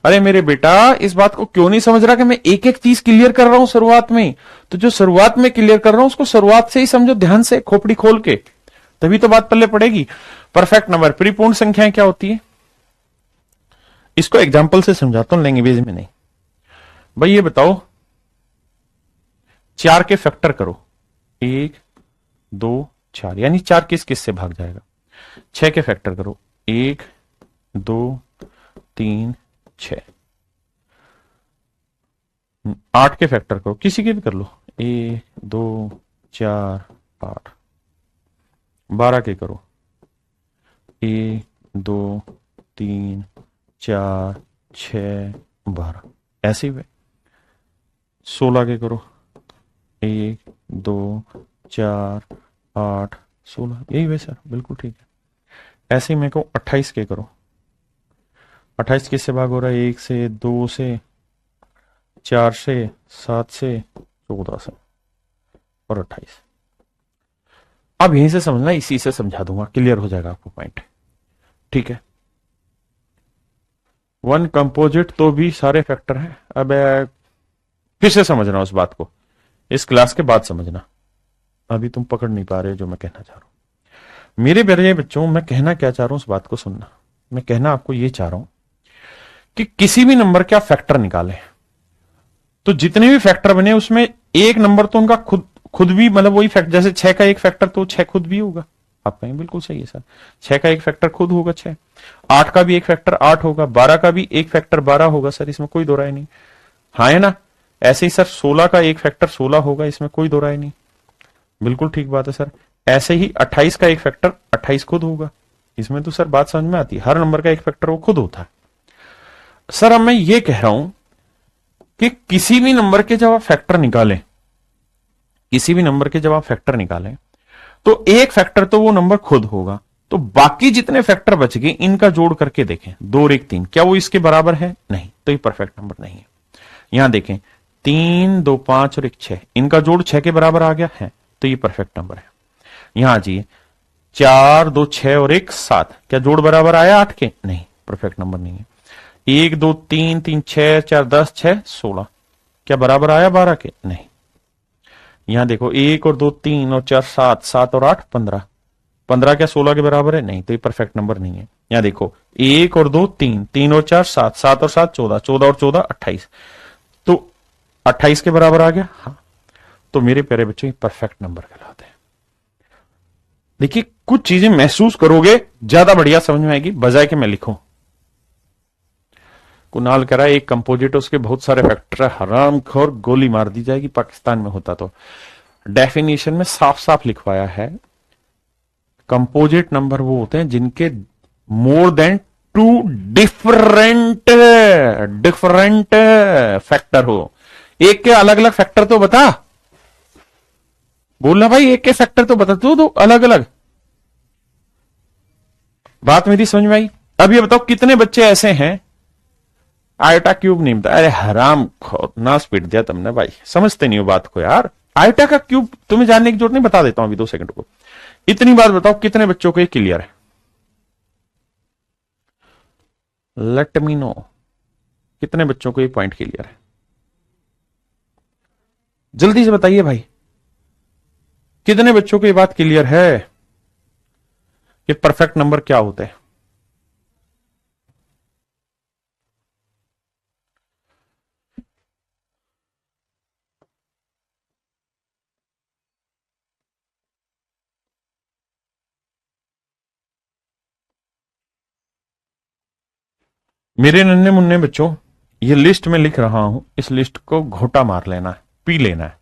अरे मेरे बेटा इस बात को क्यों नहीं समझ रहा कि मैं एक एक चीज क्लियर कर रहा हूं शुरुआत में? तो जो शुरुआत में क्लियर कर रहा हूं उसको शुरुआत से ही समझो, ध्यान से खोपड़ी खोल के, तभी तो बात पल्ले पड़ेगी। परफेक्ट नंबर, परिपूर्ण संख्याएं क्या होती है? इसको एग्जाम्पल से समझाता हूं, लैंग्वेज में नहीं। भाई ये बताओ, चार के फैक्टर करो, एक दो चार, यानी चार किस किस से भाग जाएगा? छह के फैक्टर करो, एक दो तीन छह। आठ के फैक्टर करो, किसी के भी कर लो, एक दो चार आठ। 12 के करो, एक दो तीन चार छह 12, ऐसे ही 16 के करो, एक दो चार आठ 16, यही वे सर, बिल्कुल ठीक है। ऐसे ही मैं कहूं 28 के करो, 28 किससे भाग हो रहा है? एक से, दो से, चार से, 7 से, 14 से और 28। अब यहीं से समझना, इसी से समझा दूंगा, क्लियर हो जाएगा आपको पॉइंट। ठीक है, वन कंपोजिट तो भी सारे फैक्टर हैं। अब फिर से समझना उस बात को, इस क्लास के बाद समझना, अभी तुम पकड़ नहीं पा रहे जो मैं कहना चाह रहा हूं। मेरे प्यारे बच्चों, मैं कहना क्या चाह रहा हूं उस बात को सुनना। मैं कहना आपको यह चाह रहा हूं कि किसी भी नंबर के आप फैक्टर निकालें तो जितने भी फैक्टर बने उसमें एक नंबर तो उनका खुद भी, मतलब वही फैक्टर, जैसे 6 का एक फैक्टर तो 6 खुद भी होगा। आप कहें बिल्कुल सही है सर, 6 का एक फैक्टर खुद होगा 6, 8 का भी एक फैक्टर 8 होगा, 12 का भी एक फैक्टर 12 होगा सर, इसमें कोई दो राय नहीं। हाँ है ना? ऐसे ही सर 16 का एक फैक्टर 16 होगा, इसमें कोई दो राय नहीं, बिल्कुल ठीक बात है सर। ऐसे ही 28 का एक फैक्टर 28 खुद होगा, इसमें तो सर बात समझ में आती है, हर नंबर का एक फैक्टर वो खुद होता है। सर अब मैं ये कह रहा हूं कि किसी भी नंबर के जब आप फैक्टर निकालें, किसी भी नंबर के जब आप फैक्टर निकालें तो एक फैक्टर तो वो नंबर खुद होगा, तो बाकी जितने फैक्टर बच गए इनका जोड़ करके देखें, 2 और 1 3, क्या वो इसके बराबर है? नहीं, तो ये परफेक्ट नंबर नहीं है। यहां देखें 3 2 5 और 1 6, इनका जोड़ 6 के बराबर आ गया है, तो ये परफेक्ट नंबर है। यहां जी 4 2 6 और 1 7, क्या जोड़ बराबर आया 8 के? नहीं, परफेक्ट नंबर नहीं है। 1 2 3 3 6 4 10 6 16, क्या बराबर आया 12 के? नहीं। यहां देखो 1 और 2 3 और 4 7, 7 और 8 15, 15 क्या 16 के बराबर है? नहीं, तो ये परफेक्ट नंबर नहीं है। यहां देखो 1 और 2 3, 3 और 4 7, 7 और 7 14, 14 और 14 28, तो 28 के बराबर आ गया। हाँ, तो मेरे प्यारे बच्चों ये परफेक्ट नंबर कहलाते हैं। देखिए कुछ चीजें महसूस करोगे ज्यादा बढ़िया समझ में आएगी, बजाय कि मैं लिखूं। कुणाल कह रहा है एक कंपोजिट उसके बहुत सारे फैक्टर, हरामखोर, गोली मार दी जाएगी पाकिस्तान में होता तो। डेफिनेशन में साफ साफ लिखवाया है, कंपोजिट नंबर वो होते हैं जिनके मोर देन 2 डिफरेंट फैक्टर हो। एक के अलग अलग फैक्टर तो बता, बोलना भाई, एक के फैक्टर तो बता, दो अलग अलग। बात मेरी समझ में आई? अब ये बताओ कितने बच्चे ऐसे हैं आयोटा क्यूब नहीं बताया? अरे हराम खोर, नास पीट दिया तुमने भाई, समझते नहीं हो बात को यार। आयोटा का क्यूब तुम्हें जानने की जरूरत नहीं, बता देता हूं अभी 2 सेकंड को। इतनी बात बताओ कितने बच्चों को ये क्लियर है? लेट मी नो, कितने बच्चों को ये पॉइंट क्लियर है? जल्दी से बताइए भाई, कितने बच्चों को ये बात क्लियर है कि परफेक्ट नंबर क्या होते हैं? मेरे नन्हे मुन्ने बच्चों, ये लिस्ट में लिख रहा हूं, इस लिस्ट को घोटा मार लेना है, पी लेना है।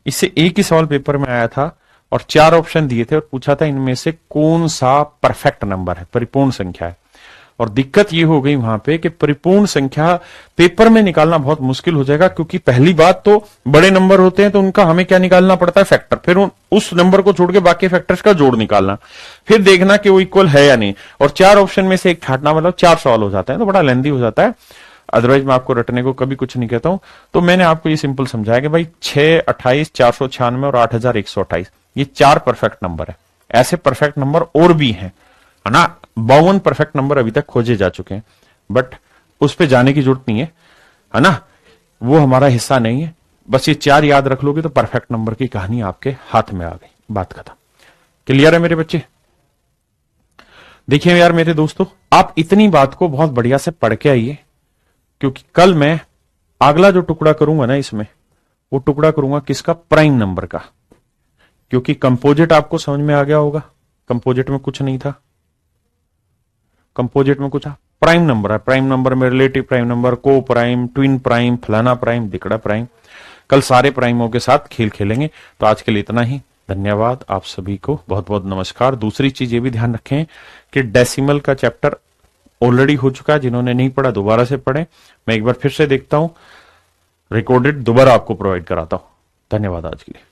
इससे एक ही सवाल पेपर में आया था और 4 ऑप्शन दिए थे और पूछा था इनमें से कौन सा परफेक्ट नंबर है, परिपूर्ण संख्या है। और दिक्कत ये हो गई वहां पे कि परिपूर्ण संख्या पेपर में निकालना बहुत मुश्किल हो जाएगा, क्योंकि पहली बात तो बड़े नंबर होते हैं तो उनका हमें क्या निकालना पड़ता है, फैक्टर। फिर उस नंबर को छोड़ के बाकी फैक्टर्स का जोड़ निकालना, फिर देखना कि वो इक्वल है या नहीं, और 4 ऑप्शन में से एक छाटना, मतलब 4 सवाल हो जाते हैं, तो बड़ा लेंदी हो जाता है। अदरवाइज मैं आपको रटने को कभी कुछ नहीं कहता हूं। तो मैंने आपको ये सिंपल समझाया कि भाई 6, 28, 496 और 8128 ये 4 परफेक्ट नंबर है। ऐसे परफेक्ट नंबर और भी हैं, है ना। 52 परफेक्ट नंबर अभी तक खोजे जा चुके हैं, बट उस पर जाने की जरूरत नहीं है ना, वो हमारा हिस्सा नहीं है। बस ये 4 याद रख लोगे तो परफेक्ट नंबर की कहानी आपके हाथ में आ गई, बात खत्म। क्लियर है मेरे बच्चे? देखिए यार मेरे दोस्तों, आप इतनी बात को बहुत बढ़िया से पढ़ के आइए, क्योंकि कल मैं अगला जो टुकड़ा करूंगा ना इसमें, वो टुकड़ा करूंगा किसका? प्राइम नंबर का। क्योंकि कंपोजिट आपको समझ में आ गया होगा, कंपोजिट में कुछ नहीं था, कंपोजिट में कुछ प्राइम नंबर है। प्राइम नंबर में रिलेटिव प्राइम नंबर, को प्राइम, ट्विन प्राइम, फलाना प्राइम, दिकड़ा प्राइम। कल सारे प्राइमों के साथ खेल खेलेंगे। तो आज के लिए इतना ही, धन्यवाद आप सभी को, बहुत बहुत नमस्कार। दूसरी चीज ये भी ध्यान रखें कि डेसिमल का चैप्टर ऑलरेडी हो चुका है, जिन्होंने नहीं पढ़ा दोबारा से पढ़ें। मैं एक बार फिर से देखता हूं, रिकॉर्डेड दोबारा आपको प्रोवाइड कराता हूं। धन्यवाद आज के लिए।